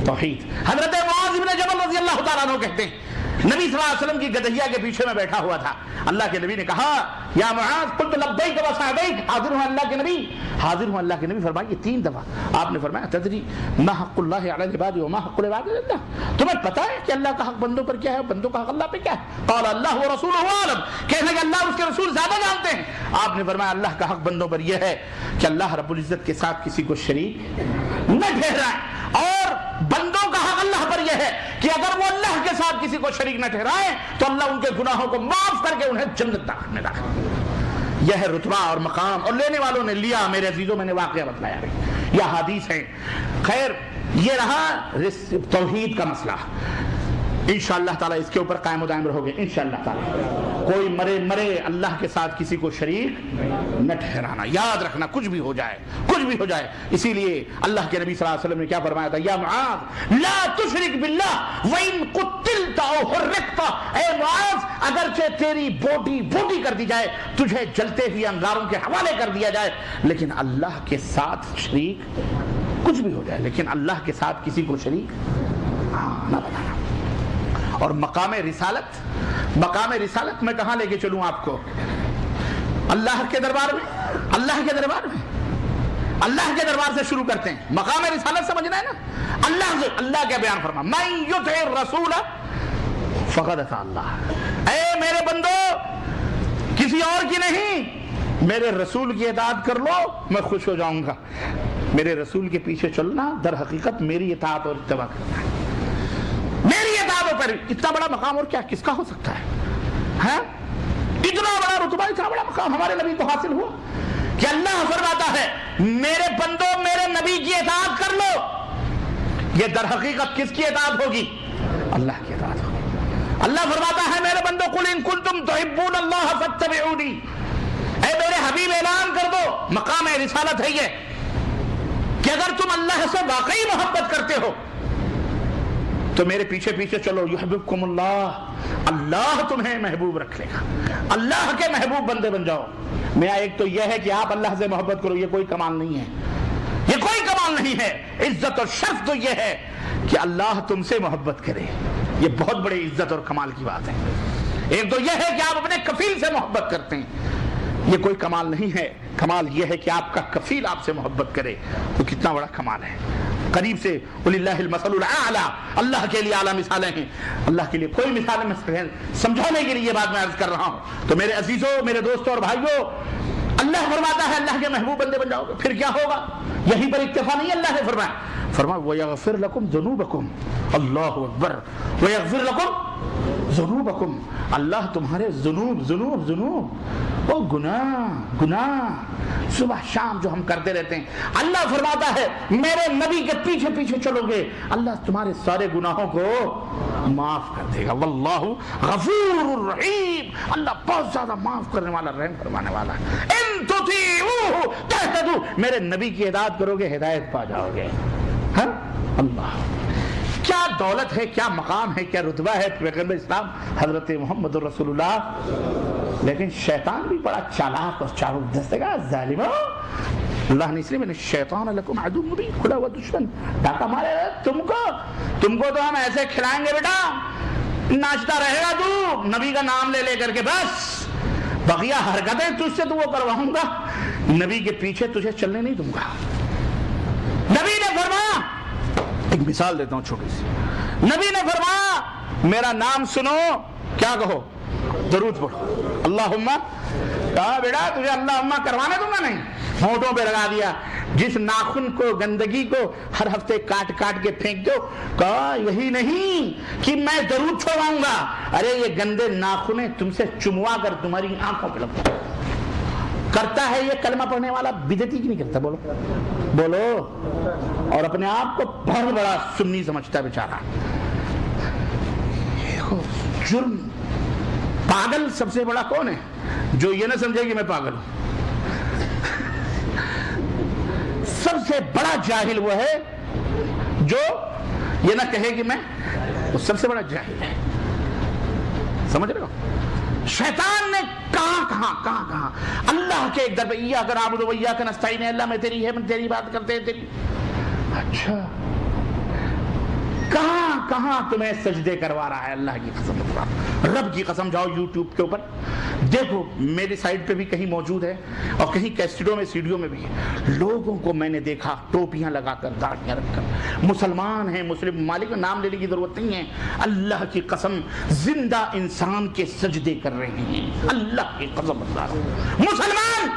توحید۔ حضرت معاذ بن جبل رضی اللہ تعالیٰ عنہ کہتے ہیں، نبی صلی اللہ علیہ وسلم کی گدھیا کے پیچھے میں بیٹھا ہوا تھا، اللہ کے نبی نے کہا یا معاذ قلت لبیک و سعدیک، حاضر ہوں اللہ کے نبی، حاضر ہوں اللہ کے نبی۔ فرمایا 3 دفعہ، آپ نے فرمایا تدری ما حق اللہ علی العباد و ما حق العباد علی اللہ، تمہیں پتہ ہے کہ اللہ کا حق بندوں پر کیا ہے، بندوں کا حق اللہ پہ کیا ہے؟ قال اللہ و رسولہ عالم، کہنے کہ اللہ اس کے رسول زیادہ جانتے ہیں۔ آپ نے فرمایا اللہ کا حق بندوں پر یہ ہے کہ اللہ رب العزت کے ساتھ کسی کو شریک نہ ٹھہرائیں، اور بندوں کا حق اللہ پر یہ ہے کہ اگر وہ اللہ کے ساتھ کسی کو شریک نہ ٹھہرائیں تو اللہ ان کے گناہوں کو معاف کر کے انہیں جنت میں داخل کرے۔ یہ ہے رتبہ اور مقام، اور لینے والوں نے لیا۔ میرے عزیزوں، میں نے واقعہ بتلایا ہے، یہ حدیث ہے۔ خیر، یہ رہا توحید کا مسئلہ، انشاءاللہ تعالی اس کے اوپر قائم و دائم رہو گے انشاءاللہ تعالی۔ کوئی مرے اللہ کے ساتھ کسی کو شریک نہ ٹھہرانا، یاد رکھنا، کچھ بھی ہو جائے، کچھ بھی ہو جائے۔ اسی لیے اللہ کے نبی صلی اللہ علیہ وسلم نے کیا فرمایا تھا، یا معاذ لا تشرک باللہ وَإِن قُتِلْتَ أَوْ حُرِّقْتَ، اے معاذ اگرچہ تیری بوٹی کر دی جائے، تجھے جلتے ہوئے انگاروں کے حوالے کر دیا جائے، لیکن اللہ کے ساتھ شریک کچھ بھی ہو جائے، لیکن اللہ کے ساتھ کسی کو شریک نہ بنانا۔ اور مقام رسالت میں کہاں لے کے چلوں آپ کو؟ اللہ کے دربار میں، اللہ کے دربار سے شروع کرتے ہیں۔ مقام رسالت سمجھنا ہے نا، اللہ کے بیان فرما من یطع الرسول فقد اطاع اللہ، اے میرے بندو کسی اور کی نہیں، میرے رسول کی اطاعت کر لو، میں خوش ہو جاؤں گا۔ میرے رسول کے پیچھے چلنا در حقیقت میری اطاعت اور اتباع کرنا ہے، میری اطاعت پر۔ اتنا بڑا مقام اور کیا کس کا ہو سکتا ہے؟ اتنا بڑا رتبہ، اتنا بڑا مقام ہمارے نبی کو حاصل ہوا کہ اللہ فرماتا ہے میرے بندو میرے نبی کی اطاعت کر لو۔ یہ در حقیقت کس کی اطاعت ہوگی؟ اللہ کی اطاعت ہوگی۔ اللہ فرماتا ہے میرے بندو قل ان کنتم تحبون اللہ فاتبعونی، اے میرے حبیب اعلان کر دو، مقام رسالت ہے یہ کہ اگر تم اللہ سے واقعی محبت کرتے ہو تو میرے پیچھے پیچھے چلو، یحببکم اللہ، اللہ تمہیں محبوب رکھ لے گا، اللہ کے محبوب بندے بن جاؤ۔ میاں ایک تو یہ ہے کہ آپ اللہ سے محبت کرو، یہ کوئی کمال نہیں ہے، یہ کوئی کمال نہیں ہے۔ عزت اور شرف تو یہ ہے کہ اللہ تم سے محبت کرے، یہ بہت بڑی عزت اور کمال کی بات ہے۔ ایک تو یہ ہے کہ آپ اپنے کفیل سے محبت کرتے ہیں، یہ کوئی کمال نہیں ہے، کمال یہ ہے کہ آپ کا کفیل آپ سے محبت کرے، تو کتنا بڑا کمال ہے۔ قریب سے وَلِلَّهِ الْمَثَلُ الْأَعْلَىٰ، اللہ کے لیے اعلیٰ مثالیں ہیں، اللہ کے لیے کوئی مثالیں میں سمجھانے کے لیے یہ بات میں عرض کر رہا ہوں۔ تو میرے عزیزوں، میرے دوستوں اور بھائیوں، اللہ فرماتا ہے اللہ کے محبوب بندے بن جاؤ گے، پھر کیا ہوگا؟ یہیں پر اکتفا نہیں، اللہ نے فرمایا وَيَغْفِرْ لَكُمْ ذُنُوبَكُمْ، اللہ اکبر، وَيَغْفِرْ لَكُمْ ذُنُوبَكُمْ، اللہ تمہارے ذنوب وہ گناہ صبح شام جو ہم کرتے رہتے ہیں، اللہ فرماتا ہے میرے نبی کے پیچھے پیچھے چلو گے، اللہ تمہارے سارے گناہوں کو معاف کر دے گا۔ واللہ غفور الرحیم، اللہ بہت زیادہ معاف کرنے والا، رحم فرمانے والا ہے۔ ان تطیعوہ تہتدوا، میرے نبی کی اطاعت کرو گے ہدایت پا جاؤ گے۔ ہاں اللہ، کیا دولت ہے، کیا مقام ہے، کیا رتبہ ہے پیغمبر اسلام حضرت محمد رسول اللہ۔ لیکن شیطان بھی بڑا چالاک اور چابک دستے گا، ظالموں، اللہ نے اس لیے میں نے شیطان لکم عدو مبین، کھلا ہوا دشمن، ڈاکہ مارے تم کو تو ہم ایسے کھلائیں گے بیٹا، ناچتا رہے گا تو نبی کا نام لے کر کے، بس بقیہ حرکتیں تجھ سے تو وہ کرواؤں گا، نبی کے پیچھے تجھے چلنے نہیں دوں گا۔ نبی نے فرمایا، ایک مثال دیتا ہوں چھوٹی سی، نبی نے فرمایا میرا نام سنو، کیا کہو؟ درود پڑھو، اللہم، کہا بیٹا تجھے اللہم کروانے دوں گا نہیں، ہونٹوں پہ لگا دیا، جس ناخن کو، گندگی کو ہر ہفتے کاٹ کاٹ کے پھینک دو، کہا یہی نہیں کہ میں درود چھوڑاؤں گا، ارے یہ گندے ناخنیں تم سے چموا کر تمہاری آنکھوں پہ لگتا ہے۔ کرتا ہے یہ کلمہ پڑھنے والا بدعتی کی نہیں کرتا؟ بولو، اور اپنے آپ کو بہت بڑا سنی سمجھتا ہے بیچارہ۔ جرم، پاگل سب سے بڑا کون ہے؟ جو یہ نہ سمجھے کہ میں پاگل ہوں۔ سب سے بڑا جاہل وہ ہے جو یہ نہ کہے کہ میں، وہ سب سے بڑا جاہل ہے، سمجھ رہے ہو؟ شیطان نے کہاں اللہ کے ایک در پہ ایاک نعبد و ایاک نستعین، اللہ میں تیری ہے، میں تیری بات کرتے ہیں تیری، اچھا کہاں تمہیں سجدے کروا رہا ہے؟ اللہ کی قسم، رب کی قسم، جاؤ یوٹیوب کے اوپر دیکھو، میری سائٹ پہ بھی کہیں موجود ہے اور کہیں کیسٹوں میں، سیڈیوں میں بھی ہے، لوگوں کو میں نے دیکھا ٹوپیاں لگا کر، داڑھیاں رکھ کر، مسلمان ہیں، مسلم ممالک میں نام لینے کی ضرورت نہیں ہے، اللہ کی قسم زندہ انسان کے سجدے کر رہے ہیں، اللہ کی قسم، اللہ مسلمان۔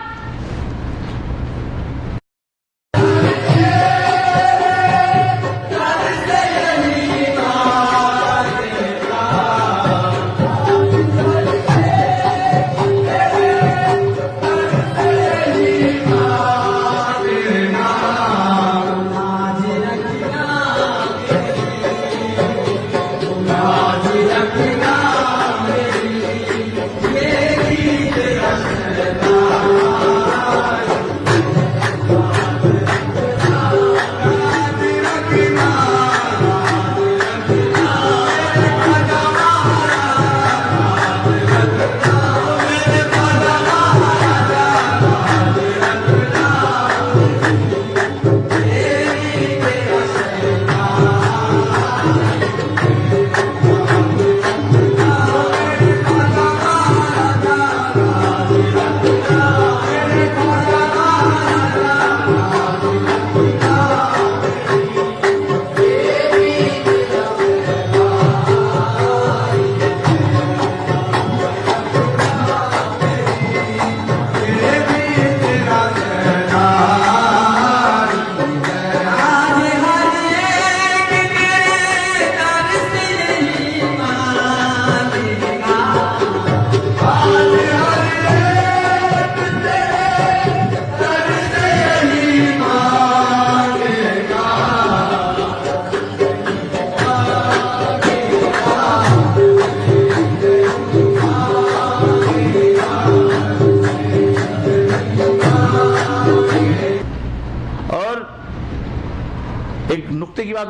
نقطے کی بات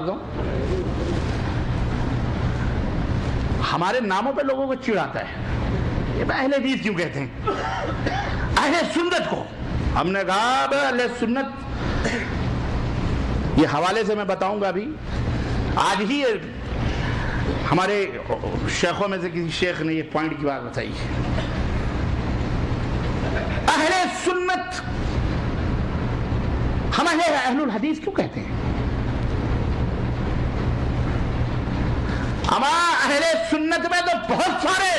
بتاؤں، ہمارے ناموں پہ لوگوں کو چڑ آتا ہے، یہ اہل حدیث کیوں کہتے ہیں؟ اہل سنت کو ہم نے کہا اہل سنت یہ حوالے سے میں بتاؤں گا ابھی. آج ہی ہمارے شیخوں میں سے کسی شیخ نے یہ پوائنٹ کی بات بتائی ہے. اہل سنت، ہم اہل الحدیث کیوں کہتے ہیں؟ اما اہل سنت میں تو بہت سارے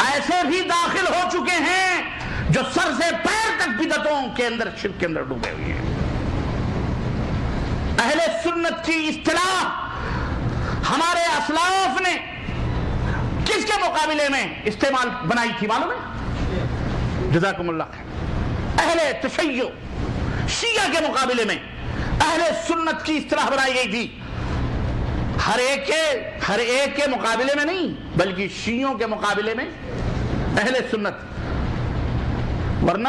ایسے بھی داخل ہو چکے ہیں جو سر سے پیر تک بدعتوں کے اندر، شرک کے اندر ڈوبے ہوئے ہیں. اہل سنت کی اصطلاح ہمارے اسلاف نے کس کے مقابلے میں استعمال بنائی تھی معلوم ہے؟ جزاکم اللہ خیر. اہل تشیع شیعہ کے مقابلے میں اہل سنت کی اصطلاح بنائی گئی تھی. ہر ایک کے مقابلے میں نہیں، بلکہ شیعوں کے مقابلے میں اہل سنت. ورنہ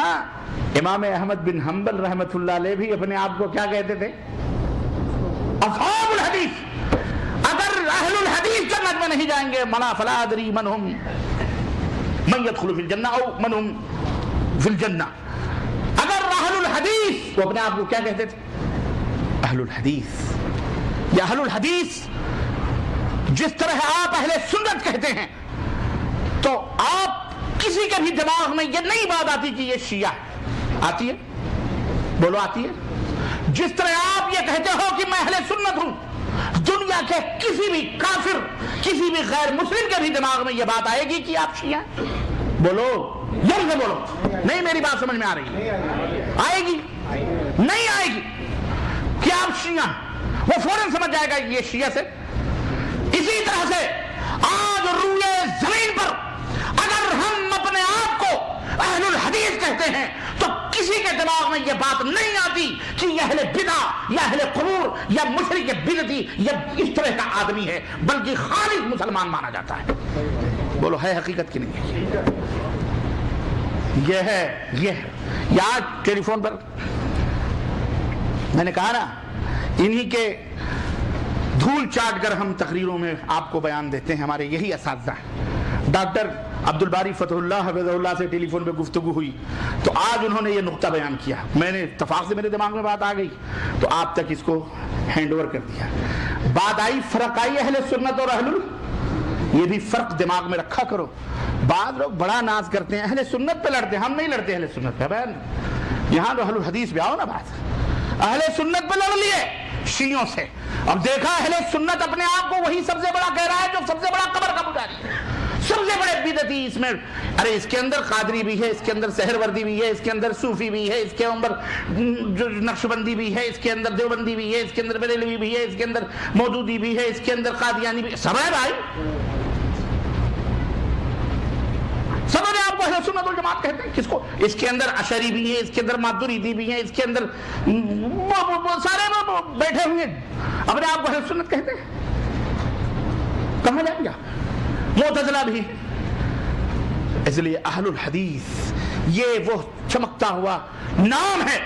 امام احمد بن حنبل رحمۃ اللہ علیہ بھی اپنے آپ کو کیا کہتے تھے؟ اصحاب الحدیث. اگر اہل الحدیث جنت میں نہیں جائیں گے، منا فلا ادری من ہم من يدخل فی الجنہ او من ہم فی الجنہ. اگر اہل الحدیث، وہ اپنے آپ کو کیا کہتے تھے؟ اہل الحدیث. یا اہل الحدیث جس طرح آپ اہل سنت کہتے ہیں، تو آپ کسی کے بھی دماغ میں یہ نہیں بات آتی کہ یہ شیعہ ہے. آتی ہے؟ بولو آتی ہے؟ جس طرح آپ یہ کہتے ہو کہ میں اہل سنت ہوں، دنیا کے کسی بھی کافر، کسی بھی غیر مسلم کے بھی دماغ میں یہ بات آئے گی کہ آپ شیعہ ہیں؟ بولو، جلد سے بولو. نہیں میری بات سمجھ میں آ رہی ہے؟ آئے گی؟ نہیں آئے گی کہ آپ شیعہ ہیں. وہ فوراً سمجھ جائے گا کہ یہ شیعہ سے. اسی طرح سے آج روئے زمین پر اگر ہم اپنے آپ کو اہل الحدیث کہتے ہیں تو کسی کے دماغ میں یہ بات نہیں آتی کہ یہ اہل بدع یا اہل قبور یا مشرک بدعتی یا اس طرح کا آدمی ہے، بلکہ خالص مسلمان مانا جاتا ہے. بولو ہے حقیقت کی نہیں؟ یہ ہے. آج ٹیلی فون پر میں نے کہا نا، انہی کے دھول چاٹ کر ہم تقریروں میں آپ کو بیان دیتے ہیں. ہمارے یہی اساتذہ ہیں. ڈاکٹر عبد الباری فتح اللہ حفظہ اللہ سے ٹیلی فون پہ گفتگو ہوئی تو آج انہوں نے یہ نقطہ بیان کیا. میں نے اتفاق سے میرے دماغ میں بات آ گئی تو آپ تک اس کو ہینڈ اوور کر دیا. بات آئی، فرق آئی اہل سنت اور اہل یہ بھی فرق دماغ میں رکھا کرو. بعض لوگ بڑا ناز کرتے ہیں اہل سنت پہ لڑتے ہیں. ہم نہیں لڑتے اہل سنت پہ. یہاں تو اہل الحدیث پہ آؤ نا. بات اہل سنت پہ لڑ لیے شیعوں سے. اب دیکھا اہل سنت اپنے آپ کو وہی سب سے بڑا کہہ رہا ہے جو سب سے بڑا قبر کا پجاری ہے، سب سے بڑے بدعتی. اس میں ارے اس کے اندر قادری بھی ہے، اس کے اندر سہروردی بھی ہے، اس کے اندر صوفی بھی ہے، اس کے اندر نقشبندی بھی ہے، اس کے اندر دیوبندی بھی ہے، اس کے اندر بریلوی بھی ہے، اس کے اندر مودودی بھی ہے، اس کے اندر قادیانی بھی. سب ہے بھائی، سب نے آپ کو اہل سنت والجماعت کہتے ہیں. کس کو؟ اس کے اندر اشعری بھی ہے، اس کے اندر ماتریدی بھی ہے، اس کے اندر سارے بیٹھے ہوئے اپنے آپ کو اہل سنت کہتے ہیں. کہاں جائیں گے؟ معتزلہ بھی. اس لیے اہل الحدیث یہ وہ چمکتا ہوا نام ہے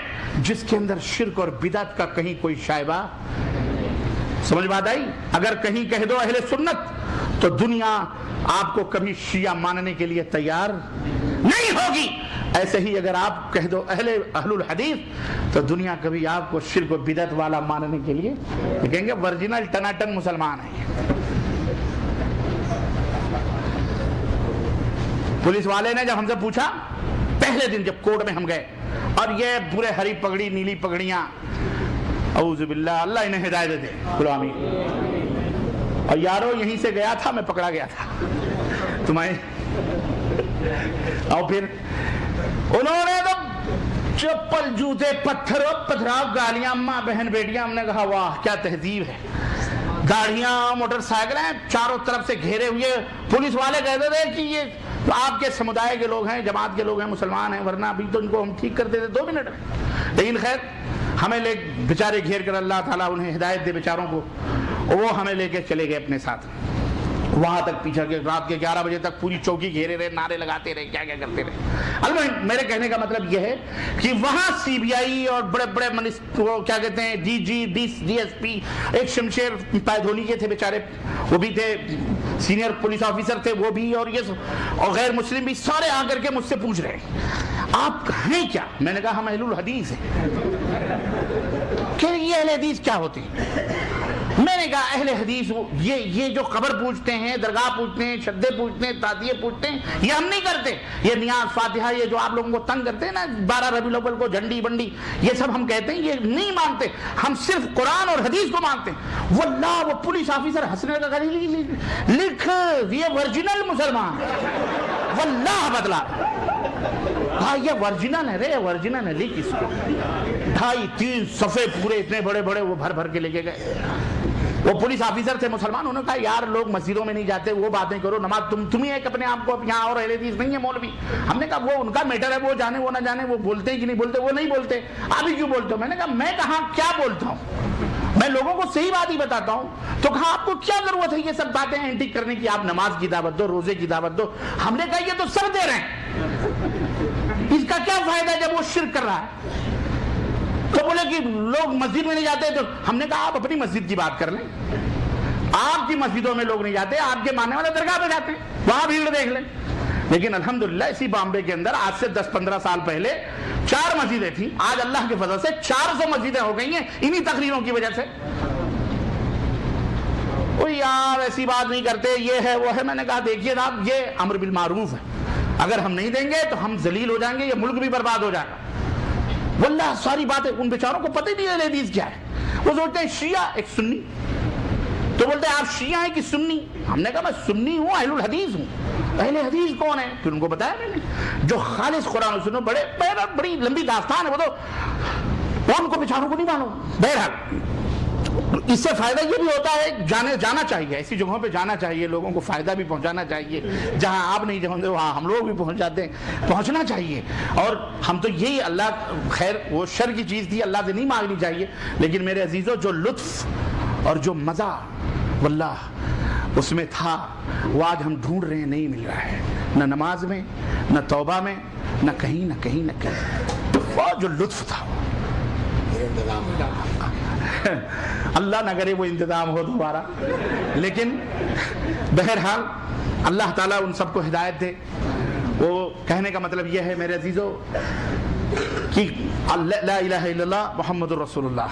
جس کے اندر شرک اور بدعت کا کہیں کوئی شائبہ. سمجھ بات آئی؟ اگر کہیں کہہ دو اہل سنت تو دنیا آپ کو کبھی شیعہ ماننے کے لیے تیار نہیں ہوگی. ایسے ہی اگر آپ کہہ دو اہل الحدیث تو دنیا کبھی آپ کو شرک و بدعت والا ماننے کے لیے کہیں گے ورجنل ٹناٹن مسلمان ہیں. پولیس والے نے جب ہم سے پوچھا پہلے دن جب کورٹ میں ہم گئے اور یہ پورے ہری پگڑی نیلی پگڑیاں، اعوذ باللہ، اللہ انہیں ہدایت دے، بولو آمین. اور یارو یہیں سے گیا تھا، میں پکڑا گیا تھا تمہیں. اور پھر انہوں نے تو چپل جوتے پتھروں پتھراؤ گالیاں، ماں بہن بیٹیاں. ہم نے کہا واہ کیا تہذیب ہے. گاڑیاں موٹر سائیکلیں چاروں طرف سے گھیرے ہوئے. پولیس والے کہتے تھے کہ یہ آپ کے سمدائے کے لوگ ہیں، جماعت کے لوگ ہیں، مسلمان ہیں، ورنہ ابھی تو ان کو ہم ٹھیک کرتے تھے 2 منٹ میں. لیکن خیر ہمیں لے بیچارے گھیر کر، اللہ تعالیٰ انہیں ہدایت دے بیچاروں کو، وہ ہمیں لے کے چلے گئے اپنے ساتھ. وہاں تک پیچھا کے رات کے 11 بجے تک پوری چوکی گھیرے رہے, نعرے لگاتے رہے, کیا کیا کرتے رہے. البتہ میرے کہنے کا مطلب یہ ہے کہ وہاں سی بی آئی اور بڑے بڑے وہ کیا کہتے ہیں D G D S P, ایک شمشیر پیدھونی کے تھے بیچارے, وہ بھی تھے سینئر پولیس آفیسر تھے وہ بھی, اور یہ اور غیر مسلم بھی, سارے آ کر کے مجھ سے پوچھ رہے آپ ہیں کیا. میں نے کہا ہم اہل الحدیث ہیں. کہ یہ اہل حدیث کیا ہوتے ہیں؟ میں نے کہا اہل حدیث یہ جو قبر پوچھتے ہیں, درگاہ پوچھتے ہیں, شدے پوچھتے ہیں, تعدیے پوچھتے ہیں, یہ ہم نہیں کرتے. یہ نیاز فاتحہ یہ جو آپ لوگوں کو تنگ کرتے ہیں نا 12 ربیع الاول کو جھنڈی بنڈی, یہ سب ہم کہتے ہیں, یہ نہیں مانتے. ہم صرف قرآن اور حدیث کو مانتے ہیں. واللہ وہ پولیس آفیسر ہنسنے کا لکھ یہ ورجنل مسلمان, واللہ بدلا. ہاں یہ ورجنل ہے رے, ورجنل ہے, لکھ اس کو. 2.5-3 صفحے پورے اتنے بڑے بڑے وہ بھر بھر کے لے کے گئے. وہ پولیس آفیسر تھے مسلمان, انہوں نے کہا یار لوگ مسجدوں میں نہیں جاتے, وہ باتیں کرو, نماز تم ہی ایک اپنے آپ کو یہاں اور اہل حدیث نہیں ہے مولوی. ہم نے کہا وہ ان کا میٹر ہے, وہ جانے وہ نہ جانے, وہ بولتے ہیں کہ نہیں بولتے, وہ نہیں بولتے, آپ ہی کیوں بولتے ہو. میں نے کہا میں کہاں کیا بولتا ہوں, میں لوگوں کو صحیح بات ہی بتاتا ہوں. تو کہا آپ کو کیا ضرورت ہے یہ سب باتیں اینٹی کرنے کی, آپ نماز کی دعوت دو, روزے کی دعوت دو. ہم نے کہا یہ تو سر دے رہے ہیں, اس کا کیا فائدہ ہے جب وہ شرک کر رہا ہے. تو بولے کہ لوگ مسجد میں نہیں جاتے. تو ہم نے کہا آپ اپنی مسجد کی بات کر لیں, آپ کی مسجدوں میں لوگ نہیں جاتے, آپ کے ماننے والے درگاہ پہ جاتے ہیں, وہاں بھیڑ دیکھ لیں. لیکن الحمدللہ اسی بامبے کے اندر آج سے 10-15 سال پہلے 4 مسجدیں تھیں, آج اللہ کے فضل سے 400 مسجدیں ہو گئی ہیں انہی تقریروں کی وجہ سے. کوئی یار ایسی بات نہیں کرتے, یہ ہے وہ ہے. میں نے کہا دیکھیے صاحب یہ امر بالمعروف ہے, اگر ہم نہیں دیں گے تو ہم ذلیل ہو جائیں گے, یہ ملک بھی برباد ہو جائے گا. واللہ ساری باتیں ان بیچاروں کو پتہ ہی نہیں ہے حدیث کیا ہے. وہ سوچتے ہیں شیعہ ایک سنی, تو بولتے ہیں آپ شیعہ ہیں کہ سنی. ہم نے کہا میں سنی ہوں, اہل الحدیث ہوں. اہل حدیث کون ہے؟ پھر ان کو بتایا میں نے, جو خالص قرآن و سنت, بڑی لمبی داستان ہے وہ, تو ان کو بیچاروں کو نہیں معلوم. بہرحال اس سے فائدہ یہ بھی ہوتا ہے, جانا چاہیے, ایسی جگہوں پہ جانا چاہیے, لوگوں کو فائدہ بھی پہنچانا چاہیے. جہاں آپ نہیں جاتے وہاں ہم لوگ بھی پہنچ جاتے ہیں, پہنچنا چاہیے. اور ہم تو یہی, اللہ خیر وہ شر کی چیز تھی, اللہ سے نہیں مانگنی چاہیے. لیکن میرے عزیزو جو لطف اور جو مزہ واللہ اس میں تھا, وہ آج ہم ڈھونڈ رہے ہیں, نہیں مل رہا ہے. نہ نماز میں, نہ توبہ میں, نہ کہیں نہ کہیں نہ کہیں. وہ جو لطف تھا, اللہ نہ کرے وہ انتظام ہو دوبارہ. لیکن بہرحال اللہ تعالیٰ ان سب کو ہدایت دے. وہ کہنے کا مطلب یہ ہے میرے عزیزو کہ لا الہ الا اللہ محمد الرسول اللہ,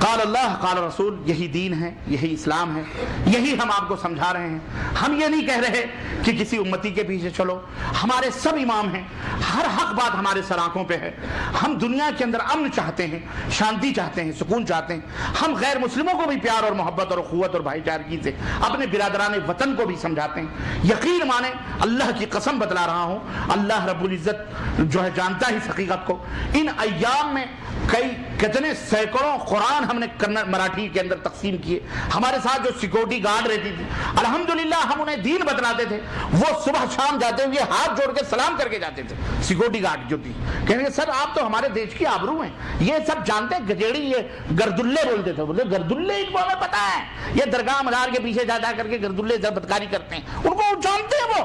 قال اللہ قال رسول, یہی دین ہے, یہی اسلام ہے, یہی ہم آپ کو سمجھا رہے ہیں. ہم یہ نہیں کہہ رہے کہ کسی امتی کے پیچھے چلو, ہمارے سب امام ہیں, ہر حق بات ہمارے سر آنکھوں پہ ہے. ہم دنیا کے اندر امن چاہتے ہیں, شانتی چاہتے ہیں, سکون چاہتے ہیں. ہم غیر مسلموں کو بھی پیار اور محبت اور اخوت اور بھائی چارگی سے, اپنے برادران وطن کو بھی سمجھاتے ہیں. یقین مانیں, اللہ کی قسم بتلا رہا ہوں, اللہ رب العزت جو ہے جانتا ہی حقیقت کو. ان ایام میں کتنے سینکڑوں قرآن ہم نے مراٹھی کے اندر تقسیم کیے. ہمارے ساتھ جو سیکورٹی گارڈ رہتی تھی, الحمدللہ ہم انہیں دین بتلاتے تھے. وہ صبح شام جاتے ہوئے ہاتھ جوڑ کے سلام کر کے جاتے تھے. سیکورٹی گارڈ جو تھی, کہیں گے سر آپ تو ہمارے دیش کی آبرو ہیں. یہ سب جانتے ہیں, گجیڑی یہ گردلے بولتے تھے. بولتے گردلے ان کو ہمیں پتا ہے, یہ درگاہ مزار کے پیچھے جا کر کے گردلے بدکاری کرتے ہیں, ان کو جانتے ہیں. وہ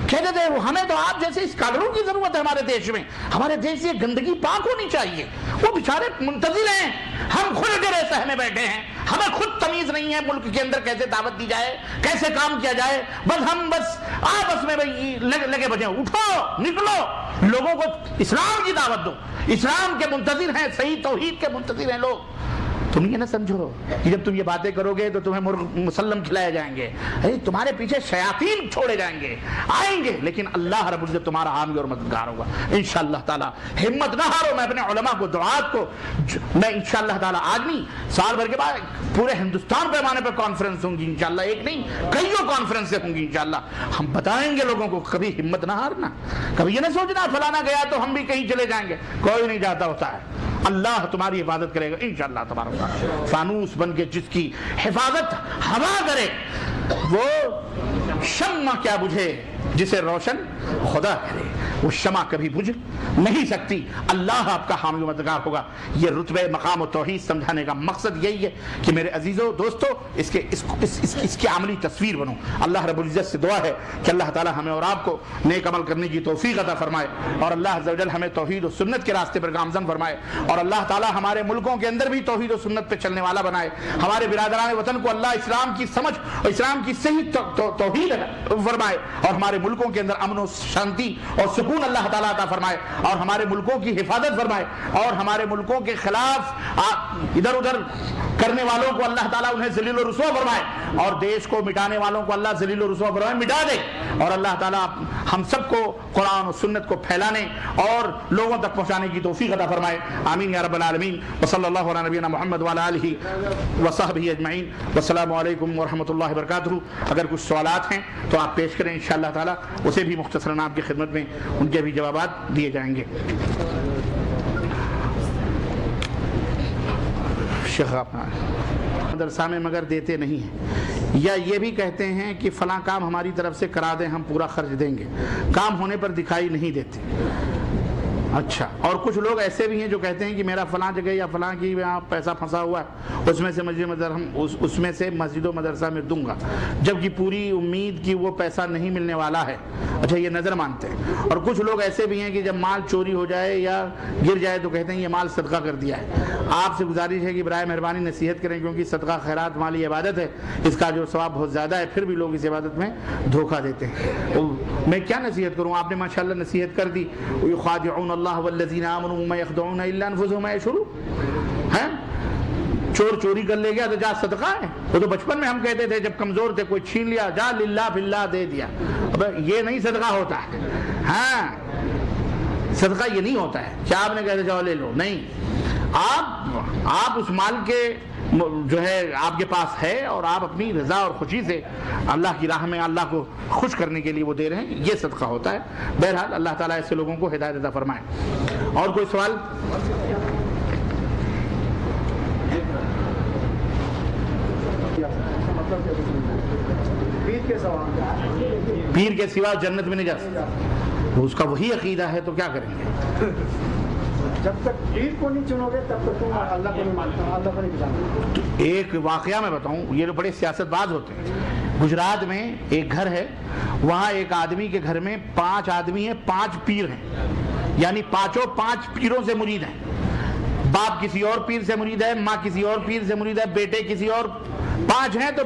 کہتے تھے ہمیں تو آپ جیسے اسکالروں کی ضرورت ہے ہمارے دیش میں, ہمارے دیش سے گندگی پاک ہونی چاہیے. وہ بیچارے منتظر ہیں, ہم خود گرے سہنے بیٹھے ہیں, ہمیں خود تمیز نہیں ہے ملک کے اندر کیسے دعوت دی جائے, کیسے کام کیا جائے. ہم آپس میں لگے بجے, اٹھو نکلو, لوگوں کو اسلام کی دعوت دو. اسلام کے منتظر ہیں, صحیح توحید کے منتظر ہیں لوگ. تم یہ نہ سمجھو کہ جب تم یہ باتیں کرو گے تو تمہیں مسلم کھلائے جائیں گے, تمہارے پیچھے شیاطین چھوڑے جائیں گے, آئیں گے, لیکن اللہ رب العزت تمہارا حامی اور مددگار ہوگا انشاءاللہ تعالی. ہمت نہ ہارو. میں اپنے علماء کو, دعات کو, میں انشاءاللہ تعالی آج نہیں, سال بھر کے بعد پورے ہندوستان پیمانے پر کانفرنس ہوں گی انشاءاللہ, ایک نہیں کئیوں کانفرنسیں ہوں گی انشاءاللہ. ہم بتائیں گے لوگوں کو, کبھی ہمت نہ ہارنا, کبھی یہ نہ سوچنا فلانا گیا تو ہم بھی کہیں چلے جائیں گے. کوئی نہیں جاتا ہوتا ہے, اللہ تمہاری حفاظت کرے گا انشاءاللہ تبارک. فانوس بن کے جس کی حفاظت ہوا کرے, وہ شمع کیا بجھے جسے روشن خدا کرے. وہ شمع کبھی بجھ نہیں سکتی، اللہ آپ کا حامی و مددگار ہوگا۔ یہ رتبہ مقام و توحید سمجھانے کا مقصد یہی ہے کہ میرے عزیزو دوستو اس کی عملی تصویر بنو۔ اللہ رب العزت سے دعا ہے کہ اللہ تعالی ہمیں اور آپ کو نیک عمل کرنے کی توفیق عطا فرمائے، اور اللہ عز و جل ہمیں توحید و سنت کے راستے پر گامزن فرمائے، اور اللہ تعالی ہمارے ملکوں کے اندر بھی توحید و سنت پہ چلنے والا بنائے۔ ہمارے برادران وطن کو اللہ اسلام کی سمجھ اور اسلام کی صحیح توحید فرمائے، اور ہمارے ملکوں کے اندر امن و شانتی اور سکون اللہ تعالیٰ عطا فرمائے، اور ہمارے ملکوں کی حفاظت فرمائے، اور ہمارے ملکوں کے خلاف ادھر ادھر کرنے والوں کو اللہ تعالیٰ انہیں ذلیل و رسوا فرمائے، اور دیش کو مٹانے والوں کو اللہ ذلیل و رسوا فرمائے، مٹا دے، اور اللہ تعالیٰ ہم سب کو قرآن و سنت کو پھیلانے اور لوگوں تک پہنچانے کی توفیق عطا فرمائے۔ آمین یا رب العالمین، وصلی اللہ علی نبینا محمد وعلی آلہ وصحبہ اجمعین، والسلام علیکم ورحمۃ اللہ وبرکاتہ۔ اگر کچھ سوالات ہیں تو آپ پیش کریں، انشاءاللہ تعالیٰ اسے بھی مختصراً آپ کی خدمت میں ان کے بھی جوابات دیے جائیں گے۔ شیخ آپ مدرسہ میں مگر دیتے نہیں ہیں، یا یہ بھی کہتے ہیں کہ فلاں کام ہماری طرف سے کرا دیں، ہم پورا خرچ دیں گے، کام ہونے پر دکھائی نہیں دیتے۔ اچھا، اور کچھ لوگ ایسے بھی ہیں جو کہتے ہیں کہ میرا فلاں جگہ یا فلاں کی یہاں پیسہ پھنسا ہوا ہے، اس میں سے مسجد و مدرسہ میں دوں گا، جبکہ پوری امید کہ وہ پیسہ نہیں ملنے والا ہے۔ اچھا، یہ نظر مانتے ہیں۔ اور کچھ لوگ ایسے بھی ہیں کہ جب مال چوری ہو جائے یا گر جائے تو کہتے ہیں یہ مال صدقہ کر دیا ہے۔ آپ سے گزارش ہے کہ برائے مہربانی نصیحت کریں، کیونکہ صدقہ خیرات مالی عبادت ہے، اس کا جو ثواب بہت زیادہ ہے، پھر بھی لوگ اس عبادت میں دھوکہ دیتے ہیں۔ میں کیا نصیحت کروں؟ آپ نے ماشاءاللہ نصیحت کر دی، یخادعون اللہ والذین آمنوا وما یخدعون الا انفسهم وما یشعرون۔ ہیں چور چوری کر لے گیا تو جا صدقہ ہے؟ وہ تو بچپن میں ہم کہتے تھے جب کمزور تھے، کوئی چھین لیا جا للہ فللہ دے دیا۔ اب یہ نہیں صدقہ ہوتا ہے، ہاں صدقہ یہ نہیں ہوتا ہے کیا آپ نے کہتے جاؤ لے لو، نہیں، آپ اس مال کے جو ہے آپ کے پاس ہے، اور آپ اپنی رضا اور خوشی سے اللہ کی راہ میں اللہ کو خوش کرنے کے لیے وہ دے رہے ہیں، یہ صدقہ ہوتا ہے۔ بہرحال اللہ تعالیٰ ایسے لوگوں کو ہدایت عطا فرمائے۔ اور کوئی سوال؟ پیر کے سوا جنت میں نہیں جا سکتا، اس کا وہی عقیدہ ہے تو کیا کریں گے؟ جب تک پیر کو نہیں چنو گے تب تک تم اللہ کو نہیں مانتے، اللہ کو نہیں جانتے۔ ایک واقعہ میں بتاؤں، یہ بڑے سیاست باز ہوتے ہیں۔ گجرات میں ایک گھر ہے، وہاں ایک آدمی کے گھر میں 5 آدمی ہیں، 5 پیر ہیں، یعنی پانچوں 5 پیروں سے مرید ہیں۔ باپ کسی اور پیر سے مرید ہے، ماں کسی اور پیر سے مرید ہے، بیٹے کسی اور، 5 ہیں تو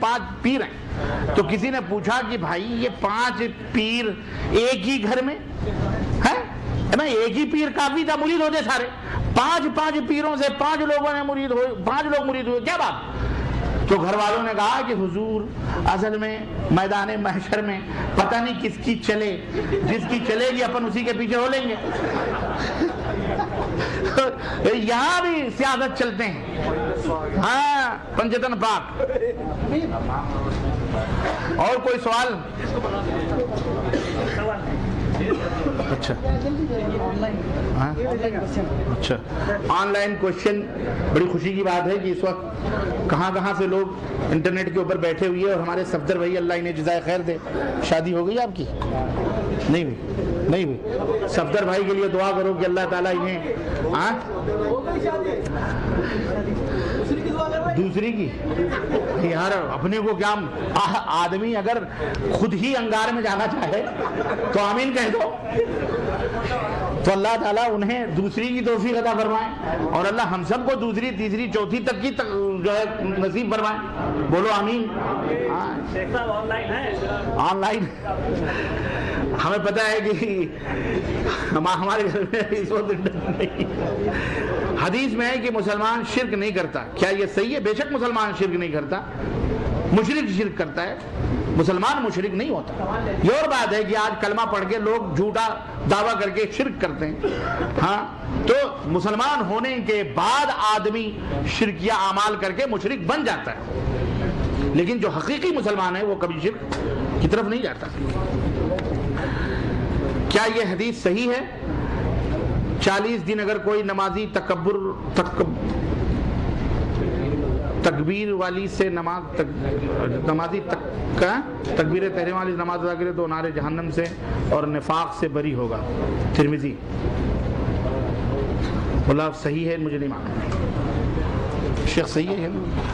5 پیر ہیں۔ تو کسی نے پوچھا کہ بھائی یہ 5 پیر ایک ہی گھر میں ہیں؟ میں ایک ہی پیر کافی تھا، مرید ہوتے سارے، 5 پیروں سے 5 لوگوں نے مرید ہوئے، 5 لوگ مرید ہوئے، کیا بات؟ تو گھر والوں نے کہا کہ حضور اصل میں میدان محشر میں پتہ نہیں کس کی چلے، جس کی چلے گی اپن اسی کے پیچھے ہو لیں گے۔ یہاں بھی سیاست چلتے ہیں، ہاں پنجتن پاک۔ اور کوئی سوال؟ اچھا اچھا، آن لائن کوشچن، بڑی خوشی کی بات ہے کہ اس وقت کہاں سے لوگ انٹرنیٹ کے اوپر بیٹھے ہوئے ہیں، اور ہمارے صفدر بھائی اللہ انہیں جزائے خیر دے، شادی ہو گئی آپ کی؟ نہیں ہوئی؟ صفدر بھائی کے لیے دعا کرو کہ اللہ تعالیٰ انہیں دوسری کی، یار اپنے کو کیا، آدمی اگر خود ہی انگار میں جانا چاہے تو آمین کہہ دو، تو اللہ تعالیٰ انہیں دوسری کی توفیق عطا فرمائے، اور اللہ ہم سب کو دوسری تیسری چوتھی تک کی جو ہے نصیب فرمائے، بولو آمین۔ آن لائن ہمیں پتہ ہے کہ ہمارے گھر میں اس وقت نہیں۔ حدیث میں ہے کہ مسلمان شرک نہیں کرتا، کیا یہ صحیح ہے؟ بے شک مسلمان شرک نہیں کرتا، مشرک شرک کرتا ہے، مسلمان مشرک نہیں ہوتا۔ یہ اور بات ہے کہ آج کلمہ پڑھ کے لوگ جھوٹا دعویٰ کر کے شرک کرتے ہیں، ہاں تو مسلمان ہونے کے بعد آدمی شرکیہ اعمال کر کے مشرک بن جاتا ہے، لیکن جو حقیقی مسلمان ہے وہ کبھی شرک کی طرف نہیں جاتا۔ کیا یہ حدیث صحیح ہے 40 دن اگر کوئی نمازی تکبیر والی سے نمازی تکبیر تحریم والی نماز ادا کرے تو نار جہنم سے اور نفاق سے بری ہوگا. ترمذی. بولا صحیح ہے, مجھے نہیں معلوم. شیخ صحیح ہے,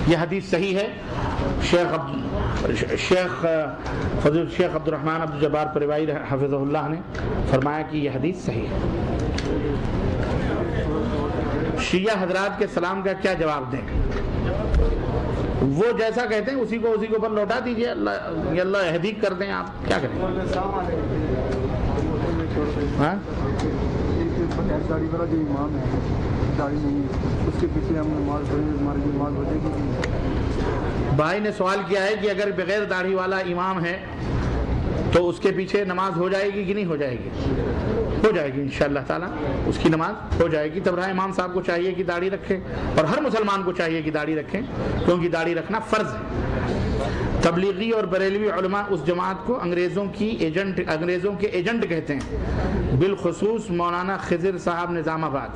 یہ حدیث صحیح ہے. شیخ فضل شیخ عبد الرحمن عبد الجبار پروایی حفظہ اللہ نے فرمایا کہ یہ حدیث صحیح ہے. شیعہ حضرات کے سلام کا کیا جواب دیں؟ وہ جیسا کہتے ہیں اسی کو اوپر لوٹا دیجئے. اللہ اہدیق کر دیں, آپ کیا کریں؟ ہاں داڑھی والا جو امام ہے, داڑھی نہیں ہے, اس کے پیچھے ہم نماز پڑھیں, ہماری نماز ہو جائے گی. بھائی نے سوال کیا ہے کہ اگر بغیر داڑھی والا امام ہے تو اس کے پیچھے نماز ہو جائے گی کہ نہیں ہو جائے گی؟ ہو جائے گی انشاءاللہ تعالیٰ, اس کی نماز ہو جائے گی. تب رہا امام صاحب کو چاہیے کہ داڑھی رکھے, اور ہر مسلمان کو چاہیے کہ داڑھی رکھیں, کیونکہ داڑھی رکھنا فرض ہے. تبلیغی اور بریلوی علماء اس جماعت کو انگریزوں کے ایجنٹ کہتے ہیں, بالخصوص مولانا خضر صاحب نظام آباد.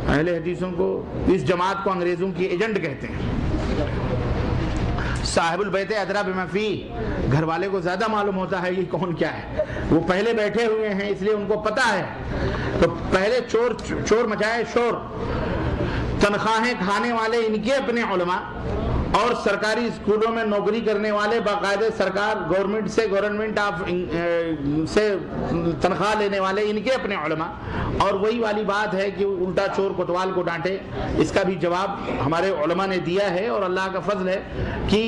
اہل حدیثوں کو اس جماعت کو انگریزوں کی ایجنٹ کہتے ہیں. صاحب البیت ادری بما فیہ, گھر والے کو زیادہ معلوم ہوتا ہے یہ کون کیا ہے. وہ پہلے بیٹھے ہوئے ہیں اس لیے ان کو پتا ہے. تو پہلے چور مچائے شور. تنخواہیں کھانے والے ان کے اپنے علماء, اور سرکاری اسکولوں میں نوکری کرنے والے باقاعدہ سرکار گورنمنٹ سے تنخواہ لینے والے ان کے اپنے علماء. اور وہی والی بات ہے کہ الٹا چور کوتوال کو ڈانٹے, اس کا بھی جواب ہمارے علماء نے دیا ہے. اور اللہ کا فضل ہے کہ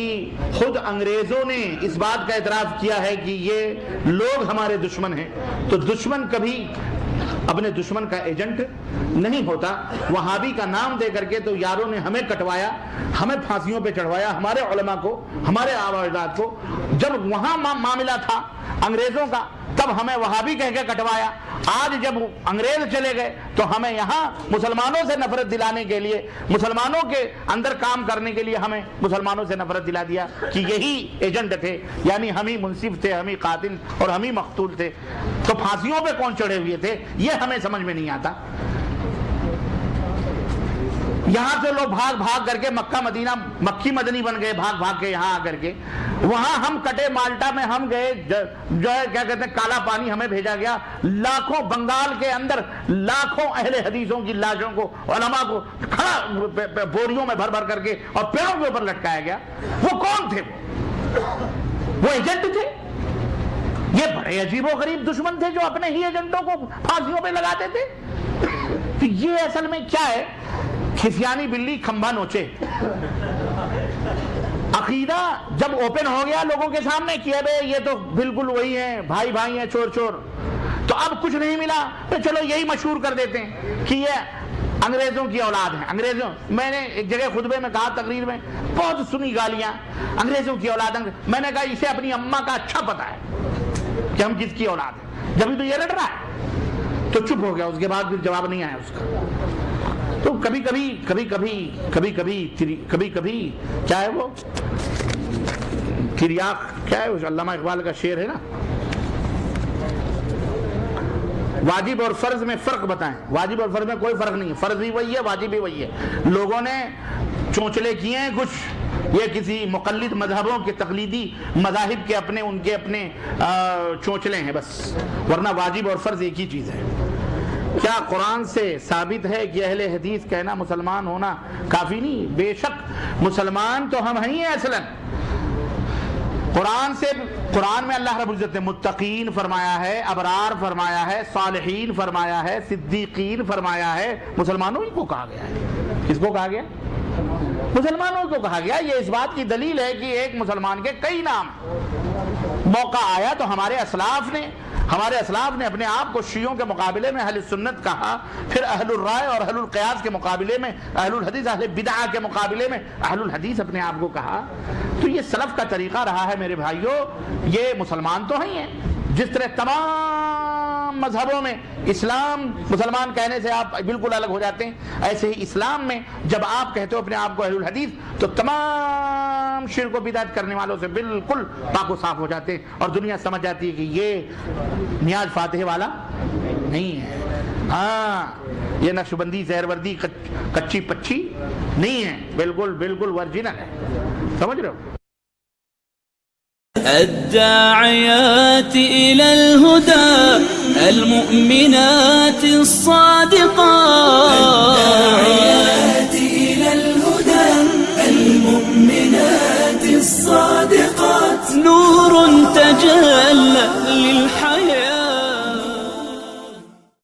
خود انگریزوں نے اس بات کا اعتراف کیا ہے کہ یہ لوگ ہمارے دشمن ہیں. تو دشمن کبھی اپنے دشمن کا ایجنٹ نہیں ہوتا. وہابی کا نام دے کر کے تو یاروں نے ہمیں کٹوایا, ہمیں پھانسیوں پہ چڑھوایا, ہمارے علماء کو, ہمارے آباء و اجداد کو. جب وہاں معاملہ تھا انگریزوں کا تب ہمیں وہابی کہہ کے کٹوایا. آج جب انگریز چلے گئے تو ہمیں یہاں مسلمانوں سے نفرت دلانے کے لیے, مسلمانوں کے اندر کام کرنے کے لیے ہمیں مسلمانوں سے نفرت دلا دیا کہ یہی ایجنٹ تھے, یعنی ہم ہی منصف تھے, ہم ہی قاتل اور ہم ہی مقتول تھے. تو پھانسیوں پہ کون چڑھے ہوئے تھے یہ ہمیں سمجھ میں نہیں آتا. یہاں سے لوگ بھاگ کر کے مکہ مدینہ مکی مدنی بن گئے, بھاگ کے یہاں آ کر کے. وہاں ہم کٹے مالٹا میں ہم گئے, جو ہے کیا کہتے ہیں کالا پانی ہمیں بھیجا گیا. لاکھوں بنگال کے اندر لاکھوں اہل حدیثوں کی لاشوں کو, علماء کو کھڑا بوریوں میں بھر کر کے اور پیڑوں کے اوپر لٹکایا گیا. وہ کون تھے؟ وہ ایجنٹ تھے. یہ بڑے عجیب و غریب دشمن تھے جو اپنے ہی ایجنٹوں کو پھانسیوں پہ لگاتے تھے. تو یہ اصل میں کیا ہے؟ کھسیانی بلی کھمبا نوچے. عقیدہ جب اوپن ہو گیا لوگوں کے سامنے کیا بے یہ تو بالکل وہی ہیں, بھائی ہیں, چور. تو اب کچھ نہیں ملا تو چلو یہی مشہور کر دیتے ہیں کہ یہ انگریزوں کی اولاد ہیں. انگریزوں, میں نے ایک جگہ خطبے میں کہا, تقریر میں بہت سنی گالیاں, انگریزوں کی اولاد. میں نے کہا اسے اپنی اماں کا اچھا پتا ہے کہ ہم کس کی اولاد ہیں, جبھی تو یہ لڑ رہا ہے. تو چپ ہو گیا, اس کے بعد پھر جواب نہیں آیا اس کا. تو کبھی کبھی کیا ہے وہ تریاق, کیا ہے علامہ اقبال کا شعر ہے نا, واجب اور فرض میں فرق بتائیں. واجب اور فرض میں کوئی فرق نہیں ہے, فرض بھی وہی ہے, واجب بھی وہی ہے. لوگوں نے چونچلے کیے ہیں کچھ, یہ کسی مقلد مذہبوں کے تقلیدی مذاہب کے ان کے اپنے چونچلے ہیں بس, ورنہ واجب اور فرض ایک ہی چیز ہے. کیا قرآن سے ثابت ہے کہ اہل حدیث کہنا مسلمان ہونا کافی نہیں؟ بے شک مسلمان تو ہم ہیں اصلاً. قرآن میں اللہ رب العزت نے متقین فرمایا ہے, ابرار فرمایا ہے, صالحین فرمایا ہے, صدیقین فرمایا ہے. مسلمانوں ہی کو کہا گیا ہے. کس کو کہا گیا؟ مسلمانوں کو کہا گیا. یہ اس بات کی دلیل ہے کہ ایک مسلمان کے کئی نام. موقع آیا تو ہمارے اسلاف نے اپنے آپ کو شیعوں کے مقابلے میں اہل سنت کہا, پھر اہل الرائے اور اہل القیاس کے مقابلے میں اہل الحدیث, اہل بدعہ کے مقابلے میں اہل الحدیث اپنے آپ کو کہا. تو یہ سلف کا طریقہ رہا ہے میرے بھائیوں. یہ مسلمان تو ہیں, جس طرح تمام مذہبوں میں اسلام مسلمان کہنے سے آپ بالکل الگ ہو جاتے ہیں, ایسے ہی اسلام میں جب آپ کہتے ہو اپنے آپ کو اہل الحدیث تو تمام شرک و بدعت کرنے والوں سے بالکل پاک و صاف ہو جاتے ہیں, اور دنیا سمجھ جاتی ہے کہ یہ نیاز فاتح والا نہیں ہے. ہاں یہ نقشبندی زہروردی کچی پچی نہیں ہے، بالکل بالکل ورجنل ہے. سمجھ رہے ہو؟ الداعيات إلى الهدى المؤمنات الصادقات